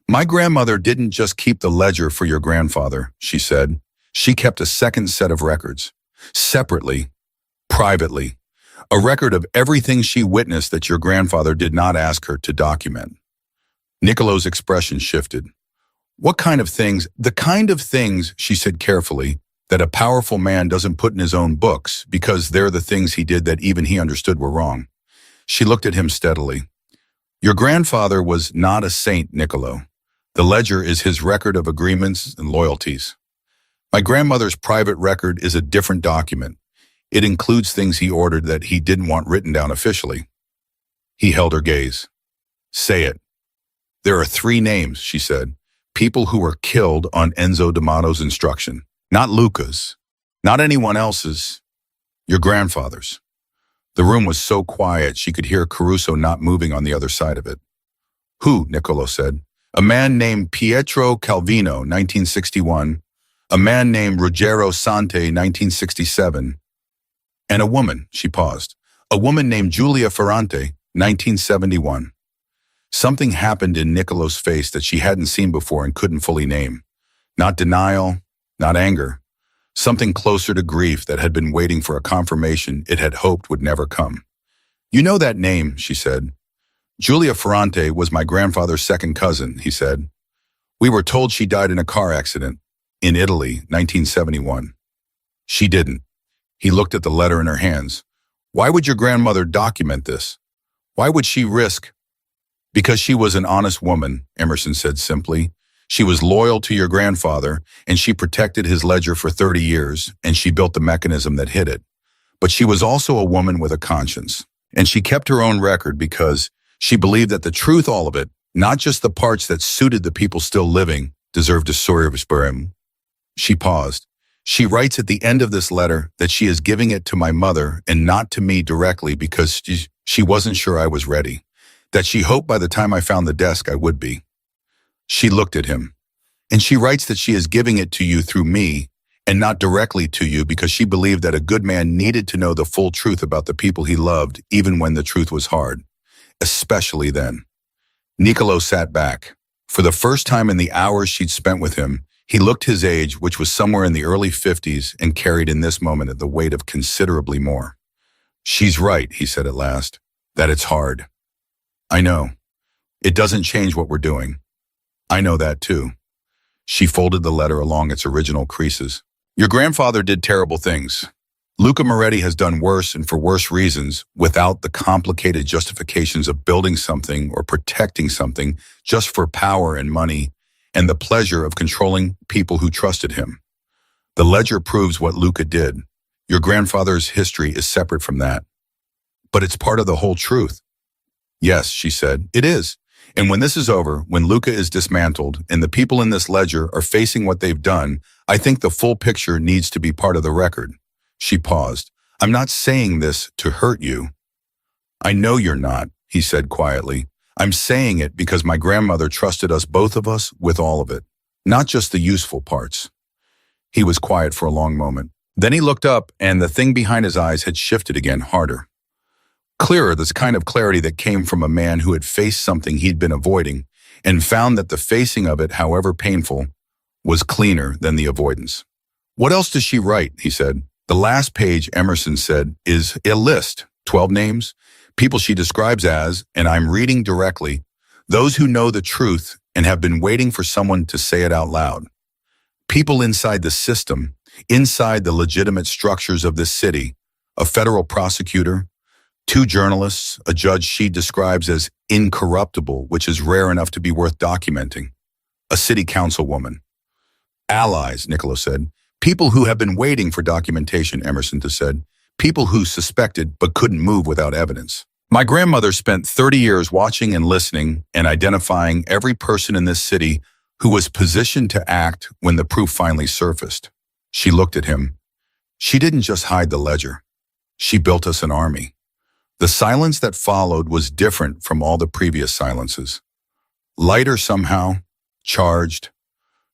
My grandmother didn't just keep the ledger for your grandfather, she said. She kept a second set of records, separately, privately, a record of everything she witnessed that your grandfather did not ask her to document. Nicolo's expression shifted. What kind of things? The kind of things, she said carefully, that a powerful man doesn't put in his own books because they're the things he did that even he understood were wrong. She looked at him steadily. Your grandfather was not a saint, Nicolo. The ledger is his record of agreements and loyalties. My grandmother's private record is a different document. It includes things he ordered that he didn't want written down officially. He held her gaze. Say it. There are 3 names, she said, people who were killed on Enzo D'Amato's instruction. Not Luca's, not anyone else's, your grandfather's. The room was so quiet she could hear Caruso not moving on the other side of it. Who? Nicolo said. A man named Pietro Calvino, 1961. A man named Ruggero Sante, 1967. And a woman, she paused. A woman named Giulia Ferrante, 1971. Something happened in Nicolo's face that she hadn't seen before and couldn't fully name. Not denial, not anger. Something closer to grief that had been waiting for a confirmation it had hoped would never come. You know that name, she said. Giulia Ferrante was my grandfather's second cousin, he said. We were told she died in a car accident in Italy, 1971. She didn't. He looked at the letter in her hands. Why would your grandmother document this? Why would she risk? Because she was an honest woman, Emerson said simply. She was loyal to your grandfather, and she protected his ledger for 30 years, and she built the mechanism that hid it. But she was also a woman with a conscience, and she kept her own record because she believed that the truth, all of it, not just the parts that suited the people still living, deserved a survivor. She paused. She writes at the end of this letter that she is giving it to my mother and not to me directly because she wasn't sure I was ready, that she hoped by the time I found the desk I would be. She looked at him, and she writes that she is giving it to you through me and not directly to you because she believed that a good man needed to know the full truth about the people he loved even when the truth was hard, especially then. Nicolo sat back. For the first time in the hours she'd spent with him, he looked his age, which was somewhere in the early 50s, and carried in this moment the weight of considerably more. She's right, he said at last, that it's hard. I know. It doesn't change what we're doing. I know that too. She folded the letter along its original creases. Your grandfather did terrible things. Luca Moretti has done worse and for worse reasons without the complicated justifications of building something or protecting something just for power and money and the pleasure of controlling people who trusted him. The ledger proves what Luca did. Your grandfather's history is separate from that. But it's part of the whole truth. Yes, she said, it is. And when this is over, when Luca is dismantled and the people in this ledger are facing what they've done, I think the full picture needs to be part of the record. She paused. I'm not saying this to hurt you. I know you're not, he said quietly. I'm saying it because my grandmother trusted us, both of us, with all of it, not just the useful parts. He was quiet for a long moment. Then he looked up and the thing behind his eyes had shifted again, harder. Clearer, this kind of clarity that came from a man who had faced something he'd been avoiding and found that the facing of it, however painful, was cleaner than the avoidance. What else does she write? He said. The last page, Emerson said, is a list, 12 names, people she describes as, and I'm reading directly, those who know the truth and have been waiting for someone to say it out loud. People inside the system, inside the legitimate structures of this city, a federal prosecutor, 2 journalists, a judge she describes as incorruptible, which is rare enough to be worth documenting, a city councilwoman. Allies, Nicolo said. People who have been waiting for documentation, Emerson said. People who suspected but couldn't move without evidence. My grandmother spent 30 years watching and listening and identifying every person in this city who was positioned to act when the proof finally surfaced. She looked at him. She didn't just hide the ledger. She built us an army. The silence that followed was different from all the previous silences. Lighter somehow, charged.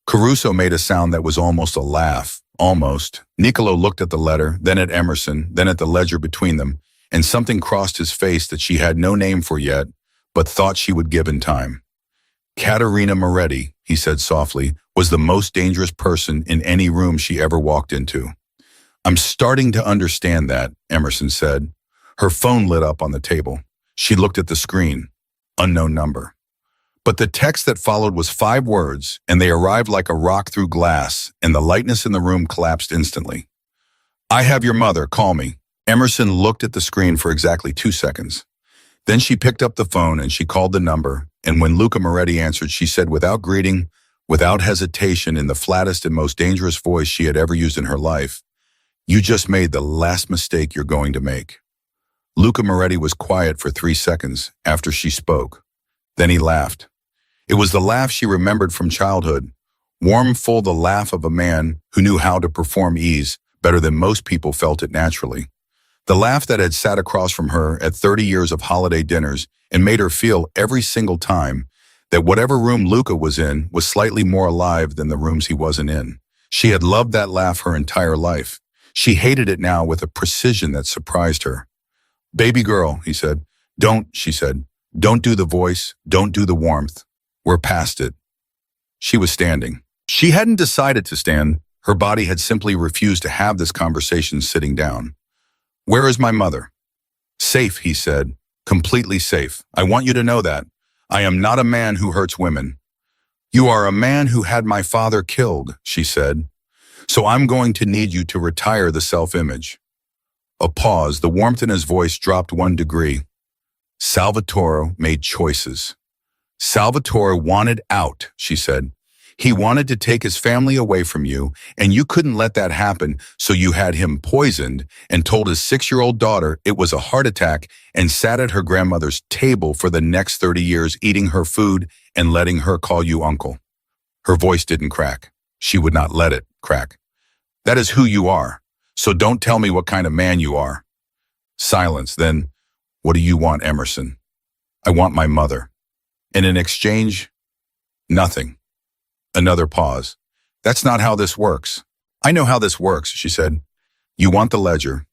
Caruso made a sound that was almost a laugh, almost. Nicolo looked at the letter, then at Emerson, then at the ledger between them, and something crossed his face that she had no name for yet, but thought she would give in time. Caterina Moretti, he said softly, was the most dangerous person in any room she ever walked into. I'm starting to understand that, Emerson said. Her phone lit up on the table. She looked at the screen. Unknown number. But the text that followed was 5 words, and they arrived like a rock through glass, and the lightness in the room collapsed instantly. I have your mother, call me. Emerson looked at the screen for exactly 2 seconds. Then she picked up the phone and she called the number, and when Luca Moretti answered, she said without greeting, without hesitation, in the flattest and most dangerous voice she had ever used in her life, you just made the last mistake you're going to make. Luca Moretti was quiet for 3 seconds after she spoke. Then he laughed. It was the laugh she remembered from childhood, warm, full, the laugh of a man who knew how to perform ease better than most people felt it naturally. The laugh that had sat across from her at 30 years of holiday dinners and made her feel every single time that whatever room Luca was in was slightly more alive than the rooms he wasn't in. She had loved that laugh her entire life. She hated it now with a precision that surprised her. "Baby girl," he said. "Don't," she said. "Don't do the voice. Don't do the warmth. We're past it." She was standing. She hadn't decided to stand. Her body had simply refused to have this conversation sitting down. "Where is my mother?" "Safe," he said. "Completely safe. I want you to know that. I am not a man who hurts women." "You are a man who had my father killed," she said. "So I'm going to need you to retire the self-image." A pause, the warmth in his voice dropped 1 degree. Salvatore made choices. Salvatore wanted out, she said. He wanted to take his family away from you, and you couldn't let that happen, so you had him poisoned and told his 6-year-old daughter it was a heart attack and sat at her grandmother's table for the next 30 years eating her food and letting her call you uncle. Her voice didn't crack. She would not let it crack. "That is who you are, so don't tell me what kind of man you are." Silence. Then, "What do you want, Emerson?" "I want my mother." "And in exchange?" "Nothing." Another pause. "That's not how this works." "I know how this works," she said. "You want the ledger.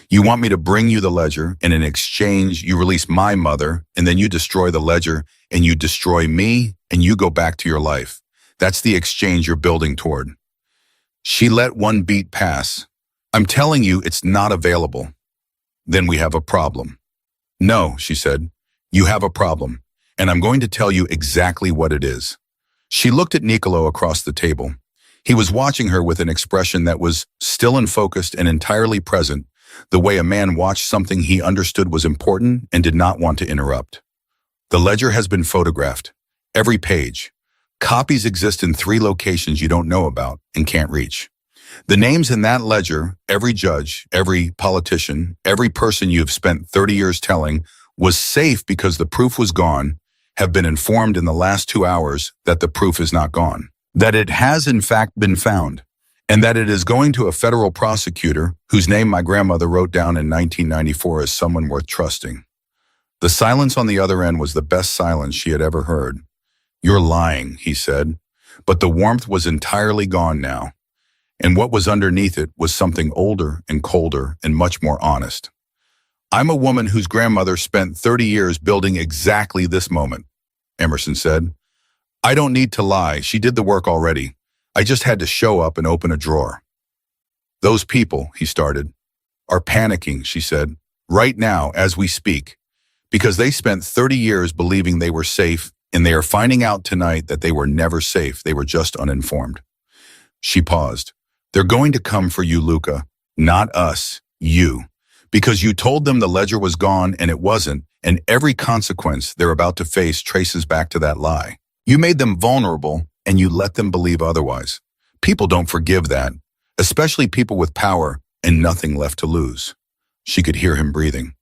You want me to bring you the ledger, and in exchange, you release my mother, and then you destroy the ledger, and you destroy me, and you go back to your life. That's the exchange you're building toward." She let one beat pass. "I'm telling you it's not available." "Then we have a problem." "No," she said. "You have a problem, and I'm going to tell you exactly what it is." She looked at Niccolo across the table. He was watching her with an expression that was still and focused and entirely present, the way a man watched something he understood was important and did not want to interrupt. "The ledger has been photographed. Every page. Copies exist in 3 locations you don't know about and can't reach. The names in that ledger, every judge, every politician, every person you have spent 30 years telling, was safe because the proof was gone, have been informed in the last 2 hours that the proof is not gone, that it has in fact been found, and that it is going to a federal prosecutor whose name my grandmother wrote down in 1994 as someone worth trusting." The silence on the other end was the best silence she had ever heard. "You're lying," he said, but the warmth was entirely gone now, and what was underneath it was something older and colder and much more honest. "I'm a woman whose grandmother spent 30 years building exactly this moment," Emerson said. "I don't need to lie. She did the work already. I just had to show up and open a drawer." "Those people," he started, "are panicking," she said, "right now as we speak, because they spent 30 years believing they were safe, and they are finding out tonight that they were never safe. They were just uninformed." She paused. "They're going to come for you, Luca. Not us. You. Because you told them the ledger was gone and it wasn't, and every consequence they're about to face traces back to that lie. You made them vulnerable, and you let them believe otherwise. People don't forgive that, especially people with power and nothing left to lose." She could hear him breathing.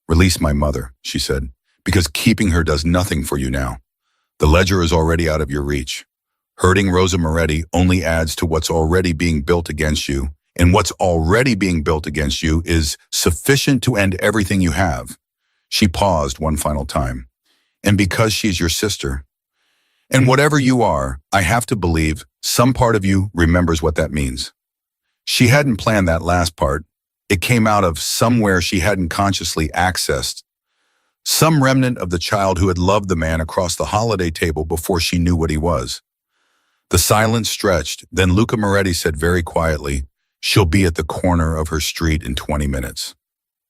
"Release my mother," she said, "because keeping her does nothing for you now. The ledger is already out of your reach. Hurting Rosa Moretti only adds to what's already being built against you, and what's already being built against you is sufficient to end everything you have." She paused one final time. "And because she's your sister. And whatever you are, I have to believe some part of you remembers what that means." She hadn't planned that last part. It came out of somewhere she hadn't consciously accessed. Some remnant of the child who had loved the man across the holiday table before she knew what he was. The silence stretched, then Luca Moretti said very quietly, "She'll be at the corner of her street in 20 minutes.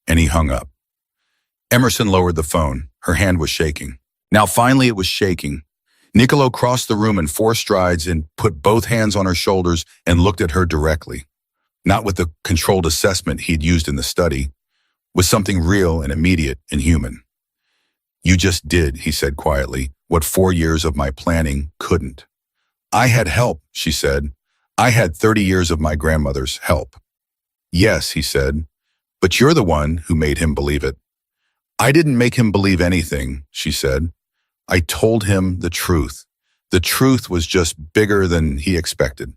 And he hung up. Emerson lowered the phone. Her hand was shaking. Now finally it was shaking. Niccolo crossed the room in 4 strides and put both hands on her shoulders and looked at her directly. Not with the controlled assessment he'd used in the study, with something real and immediate and human. "You just did," he said quietly, "what 4 years of my planning couldn't." "I had help," she said. "I had 30 years of my grandmother's help." "Yes," he said, "but you're the one who made him believe it." "I didn't make him believe anything," she said. "I told him the truth. The truth was just bigger than he expected."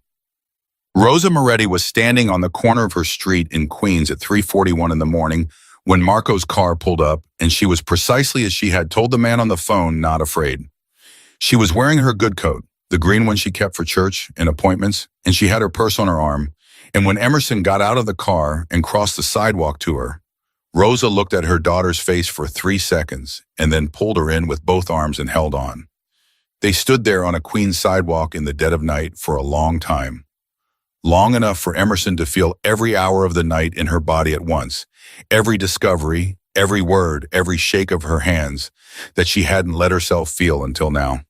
Rosa Moretti was standing on the corner of her street in Queens at 3:41 in the morning when Marco's car pulled up, and she was precisely as she had told the man on the phone, not afraid. She was wearing her good coat, the green one she kept for church and appointments, and she had her purse on her arm. And when Emerson got out of the car and crossed the sidewalk to her, Rosa looked at her daughter's face for 3 seconds and then pulled her in with both arms and held on. They stood there on a Queens sidewalk in the dead of night for a long time. Long enough for Emerson to feel every hour of the night in her body at once, every discovery, every word, every shake of her hands that she hadn't let herself feel until now.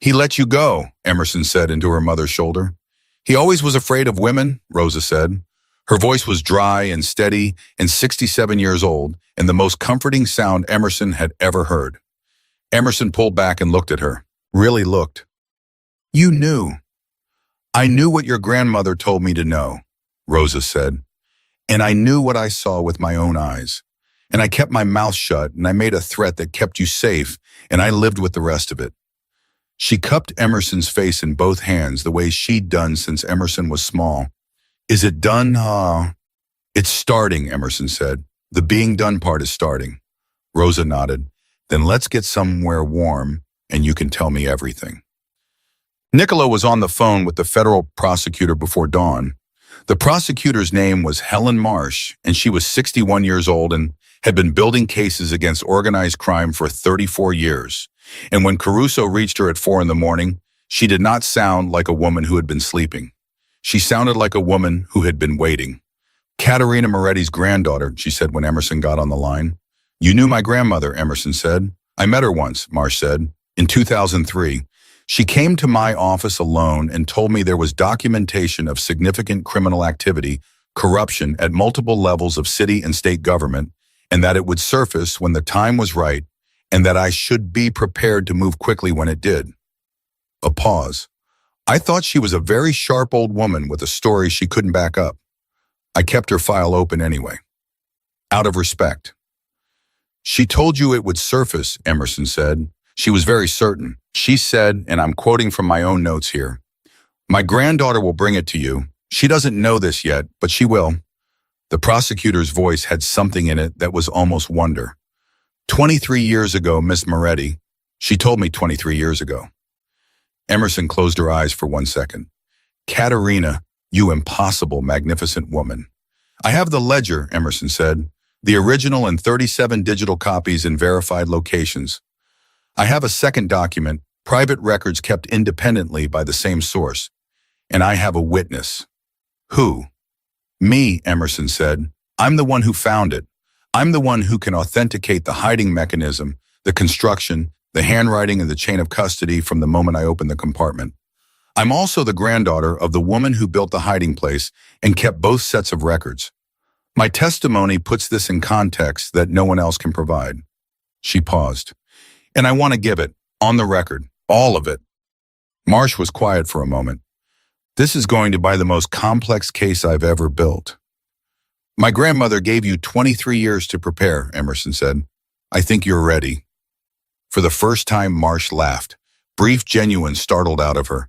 "He let you go," Emerson said into her mother's shoulder. "He always was afraid of women," Rosa said. Her voice was dry and steady and 67 years old, and the most comforting sound Emerson had ever heard. Emerson pulled back and looked at her, really looked. "You knew." "I knew what your grandmother told me to know," Rosa said. "And I knew what I saw with my own eyes. And I kept my mouth shut, and I made a threat that kept you safe, and I lived with the rest of it." She cupped Emerson's face in both hands the way she'd done since Emerson was small. "Is it done? It's starting," Emerson said. "The being done part is starting." Rosa nodded. "Then let's get somewhere warm, and you can tell me everything." Nicola was on the phone with the federal prosecutor before dawn. The prosecutor's name was Helen Marsh, and she was 61 years old and had been building cases against organized crime for 34 years. And when Caruso reached her at 4 in the morning, she did not sound like a woman who had been sleeping. She sounded like a woman who had been waiting. "Caterina Moretti's granddaughter," she said when Emerson got on the line. "You knew my grandmother," Emerson said. "I met her once," Marsh said, "in 2003. She came to my office alone and told me there was documentation of significant criminal activity, corruption at multiple levels of city and state government, and that it would surface when the time was right, and that I should be prepared to move quickly when it did." A pause. "I thought she was a very sharp old woman with a story she couldn't back up. I kept her file open anyway. Out of respect." "She told you it would surface," Emerson said. "She was very certain. She said, and I'm quoting from my own notes here, 'My granddaughter will bring it to you. She doesn't know this yet, but she will.'" The prosecutor's voice had something in it that was almost wonder. 23 years ago, Miss Moretti. She told me 23 years ago." Emerson closed her eyes for 1 second. "Caterina, you impossible, magnificent woman." "I have the ledger," Emerson said. "The original and 37 digital copies in verified locations. I have a second document, private records kept independently by the same source. And I have a witness." "Who?" "Me," Emerson said. "I'm the one who found it. I'm the one who can authenticate the hiding mechanism, the construction, the handwriting, and the chain of custody from the moment I opened the compartment. I'm also the granddaughter of the woman who built the hiding place and kept both sets of records. My testimony puts this in context that no one else can provide." She paused. "And I want to give it, on the record, all of it." Marsh was quiet for a moment. "This is going to be the most complex case I've ever built." "My grandmother gave you 23 years to prepare," Emerson said. "I think you're ready." For the first time, Marsh laughed. Brief, genuine, startled out of her.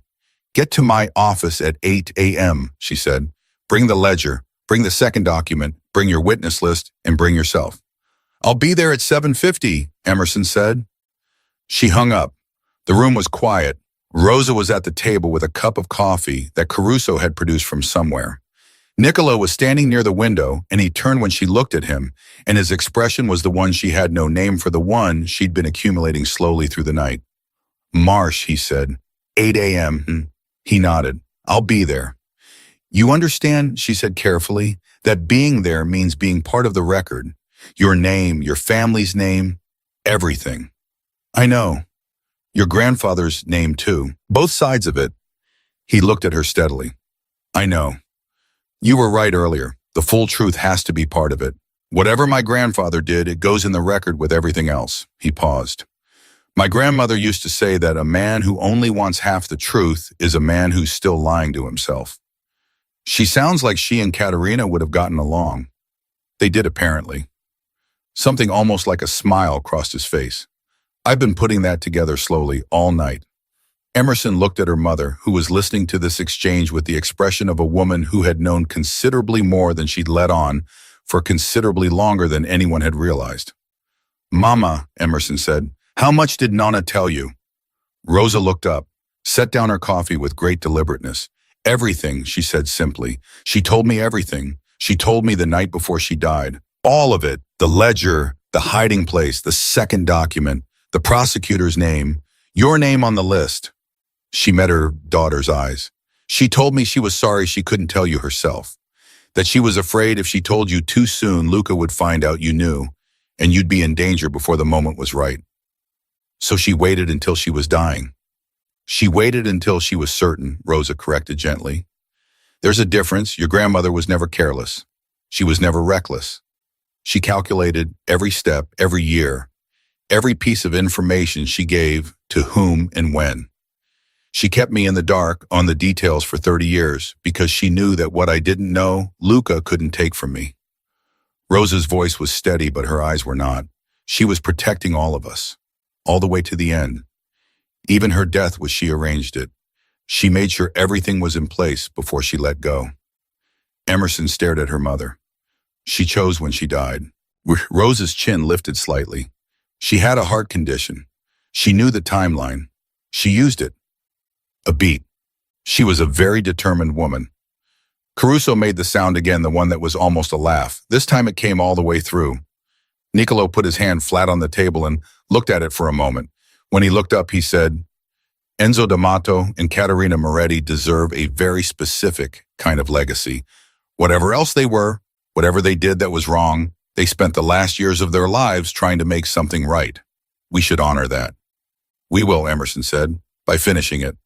"Get to my office at 8 a.m., she said. "Bring the ledger, bring the second document, bring your witness list, and bring yourself." "I'll be there at 7:50, Emerson said. She hung up. The room was quiet. Rosa was at the table with a cup of coffee that Caruso had produced from somewhere. Nicola was standing near the window, and he turned when she looked at him, and his expression was the one she had no name for, the one she'd been accumulating slowly through the night. "Marsh," he said. 8 a.m. He nodded. "I'll be there." "You understand," she said carefully, "that being there means being part of the record. Your name, your family's name, everything." "I know. Your grandfather's name too. Both sides of it." He looked at her steadily. "I know. You were right earlier. The full truth has to be part of it. Whatever my grandfather did, it goes in the record with everything else." He paused. "My grandmother used to say that a man who only wants half the truth is a man who's still lying to himself." She sounds like she and Caterina would have gotten along. They did, apparently. Something almost like a smile crossed his face. "I've been putting that together slowly all night." Emerson looked at her mother, who was listening to this exchange with the expression of a woman who had known considerably more than she'd let on for considerably longer than anyone had realized. "Mama," Emerson said, "how much did Nonna tell you?" Rosa looked up, set down her coffee with great deliberateness. Everything, she said simply. She told me everything. She told me the night before she died. All of it. The ledger, the hiding place, the second document, the prosecutor's name, your name on the list. She met her daughter's eyes. She told me she was sorry she couldn't tell you herself. That she was afraid if she told you too soon, Luca would find out you knew, and you'd be in danger before the moment was right. So she waited until she was dying. She waited until she was certain, Rosa corrected gently. There's a difference. Your grandmother was never careless. She was never reckless. She calculated every step, every year, every piece of information she gave to whom and when. She kept me in the dark on the details for 30 years because she knew that what I didn't know, Luca couldn't take from me. Rosa's voice was steady, but her eyes were not. She was protecting all of us, all the way to the end. Even her death was she arranged it. She made sure everything was in place before she let go. Emerson stared at her mother. She chose when she died. Rosa's chin lifted slightly. She had a heart condition. She knew the timeline. She used it. A beat. She was a very determined woman. Caruso made the sound again, the one that was almost a laugh. This time it came all the way through. Niccolo put his hand flat on the table and looked at it for a moment. When he looked up, he said, Enzo D'Amato and Caterina Moretti deserve a very specific kind of legacy. Whatever else they were, whatever they did that was wrong, they spent the last years of their lives trying to make something right. We should honor that. We will, Emerson said, by finishing it.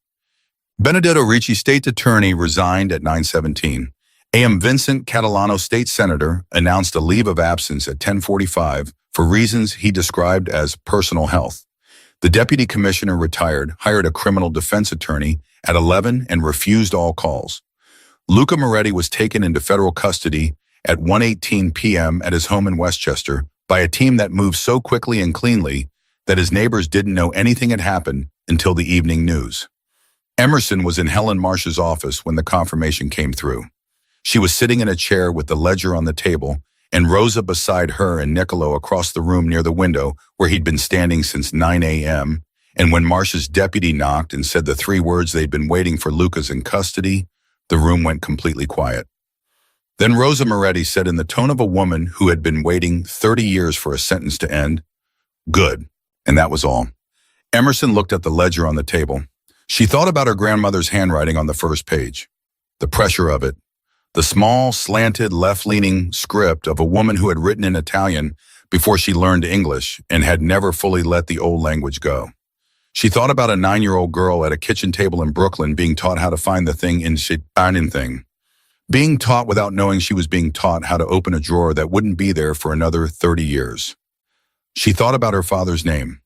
Benedetto Ricci, State Attorney, resigned at 9:17. A.M. Vincent Catalano, State Senator, announced a leave of absence at 10:45 for reasons he described as personal health. The Deputy Commissioner retired, hired a criminal defense attorney at 11 and refused all calls. Luca Moretti was taken into federal custody at 1:18 p.m. at his home in Westchester by a team that moved so quickly and cleanly that his neighbors didn't know anything had happened until the evening news. Emerson was in Helen Marsh's office when the confirmation came through. She was sitting in a chair with the ledger on the table, and Rosa beside her and Niccolo across the room near the window where he'd been standing since 9 a.m. And when Marsh's deputy knocked and said the three words they'd been waiting for, Luca's in custody, the room went completely quiet. Then Rosa Moretti said in the tone of a woman who had been waiting 30 years for a sentence to end, "Good," and that was all. Emerson looked at the ledger on the table. She thought about her grandmother's handwriting on the first page, the pressure of it, the small, slanted, left-leaning script of a woman who had written in Italian before she learned English and had never fully let the old language go. She thought about a 9-year-old girl at a kitchen table in Brooklyn being taught how to find the thing in Sicilian thing, being taught without knowing she was being taught how to open a drawer that wouldn't be there for another 30 years. She thought about her father's name,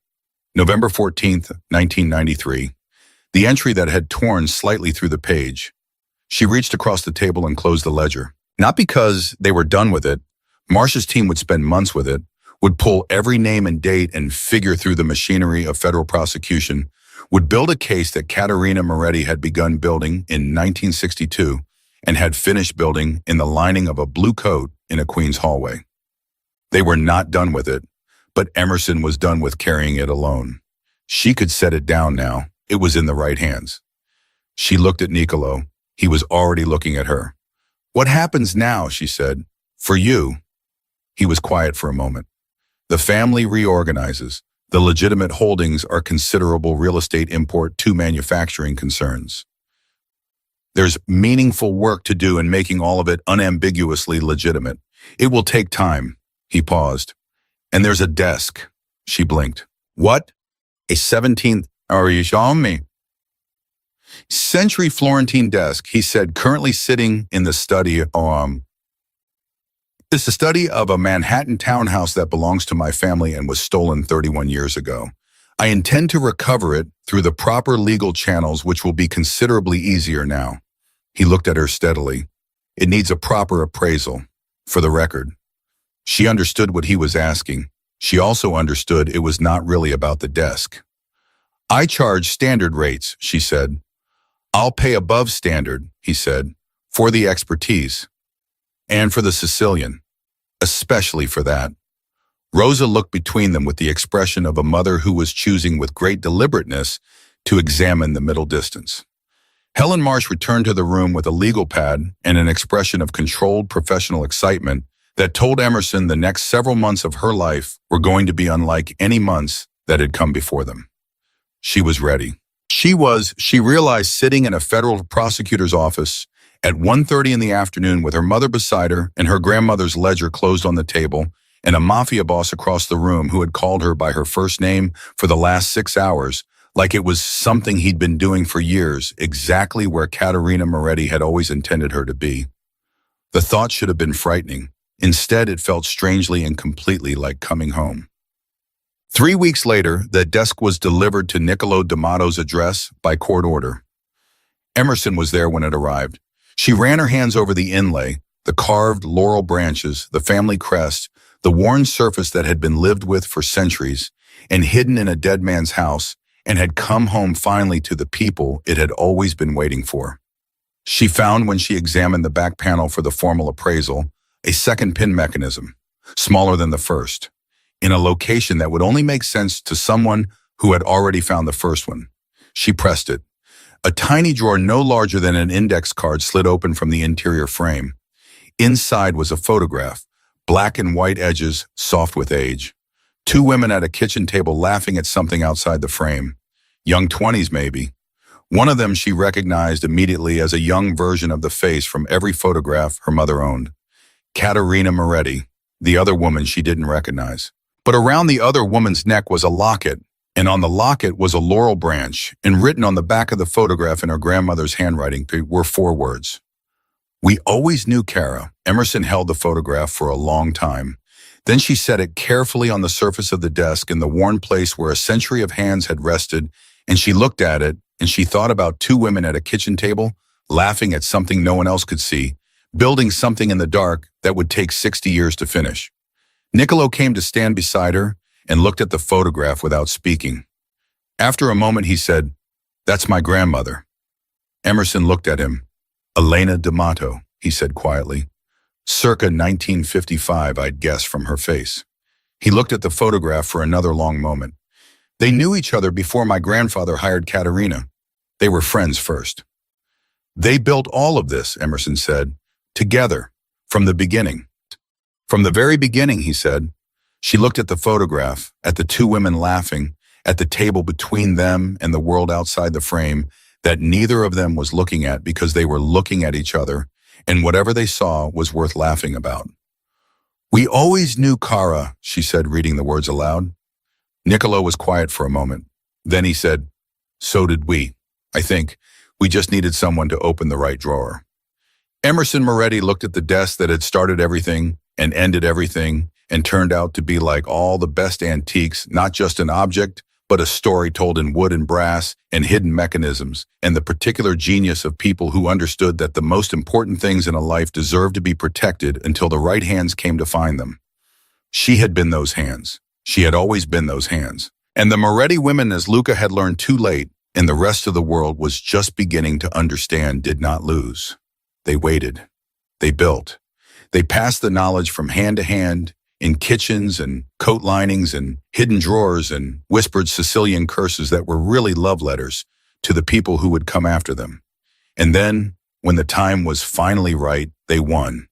November 14th, 1993. The entry that had torn slightly through the page. She reached across the table and closed the ledger. Not because they were done with it. Marsh's team would spend months with it, would pull every name and date and figure through the machinery of federal prosecution, would build a case that Caterina Moretti had begun building in 1962 and had finished building in the lining of a blue coat in a Queens hallway. They were not done with it, but Emerson was done with carrying it alone. She could set it down now. It was in the right hands. She looked at Niccolo. He was already looking at her. "What happens now?" she said. "For you." He was quiet for a moment. "The family reorganizes. The legitimate holdings are considerable real estate import to manufacturing concerns. There's meaningful work to do in making all of it unambiguously legitimate. It will take time." He paused. "And there's a desk." She blinked. "What?" "A 17th Are you showing me?" "Century Florentine desk," he said, "currently sitting in the study. It's the study of a Manhattan townhouse that belongs to my family and was stolen 31 years ago. I intend to recover it through the proper legal channels, which will be considerably easier now." He looked at her steadily. "It needs a proper appraisal, for the record." She understood what he was asking. She also understood it was not really about the desk. "I charge standard rates," she said. "I'll pay above standard," he said, "for the expertise. And for the Sicilian. Especially for that." Rosa looked between them with the expression of a mother who was choosing with great deliberateness to examine the middle distance. Helen Marsh returned to the room with a legal pad and an expression of controlled professional excitement that told Emerson the next several months of her life were going to be unlike any months that had come before them. She was ready. She realized, sitting in a federal prosecutor's office at 1:30 in the afternoon with her mother beside her and her grandmother's ledger closed on the table, and a mafia boss across the room who had called her by her first name for the last 6 hours, like it was something he'd been doing for years, exactly where Caterina Moretti had always intended her to be. The thought should have been frightening. Instead, it felt strangely and completely like coming home. 3 weeks later, the desk was delivered to Niccolo D'Amato's address by court order. Emerson was there when it arrived. She ran her hands over the inlay, the carved laurel branches, the family crest, the worn surface that had been lived with for centuries and hidden in a dead man's house, and had come home finally to the people it had always been waiting for. She found, when she examined the back panel for the formal appraisal, a second pin mechanism, smaller than the first, in a location that would only make sense to someone who had already found the first one. She pressed it. A tiny drawer no larger than an index card slid open from the interior frame. Inside was a photograph, black and white edges, soft with age. 2 women at a kitchen table laughing at something outside the frame. Young 20s, maybe. One of them she recognized immediately as a young version of the face from every photograph her mother owned. Caterina Moretti, the other woman she didn't recognize. But around the other woman's neck was a locket, and on the locket was a laurel branch, and written on the back of the photograph in her grandmother's handwriting were 4 words. "We always knew Cara." Emerson held the photograph for a long time. Then she set it carefully on the surface of the desk in the worn place where a century of hands had rested, and she looked at it, and she thought about 2 women at a kitchen table, laughing at something no one else could see, building something in the dark that would take 60 years to finish. Niccolo came to stand beside her and looked at the photograph without speaking. After a moment, he said, "That's my grandmother." Emerson looked at him. "Elena D'Amato," he said quietly. "Circa 1955, I'd guess from her face." He looked at the photograph for another long moment. "They knew each other before my grandfather hired Caterina. They were friends first." "They built all of this," Emerson said, "together, from the beginning." "From the very beginning," he said. She looked at the photograph, at the 2 women laughing, at the table between them and the world outside the frame that neither of them was looking at because they were looking at each other, and whatever they saw was worth laughing about. "We always knew Cara," she said, reading the words aloud. Niccolo was quiet for a moment. Then he said, "So did we. I think we just needed someone to open the right drawer." Emerson Moretti looked at the desk that had started everything and ended everything and turned out to be like all the best antiques, not just an object, but a story told in wood and brass and hidden mechanisms, and the particular genius of people who understood that the most important things in a life deserved to be protected until the right hands came to find them. She had been those hands. She had always been those hands. And the Moretti women, as Luca had learned too late, and the rest of the world was just beginning to understand, did not lose. They waited. They built. They passed the knowledge from hand to hand, in kitchens and coat linings and hidden drawers, and whispered Sicilian curses that were really love letters to the people who would come after them. And then, when the time was finally right, they won.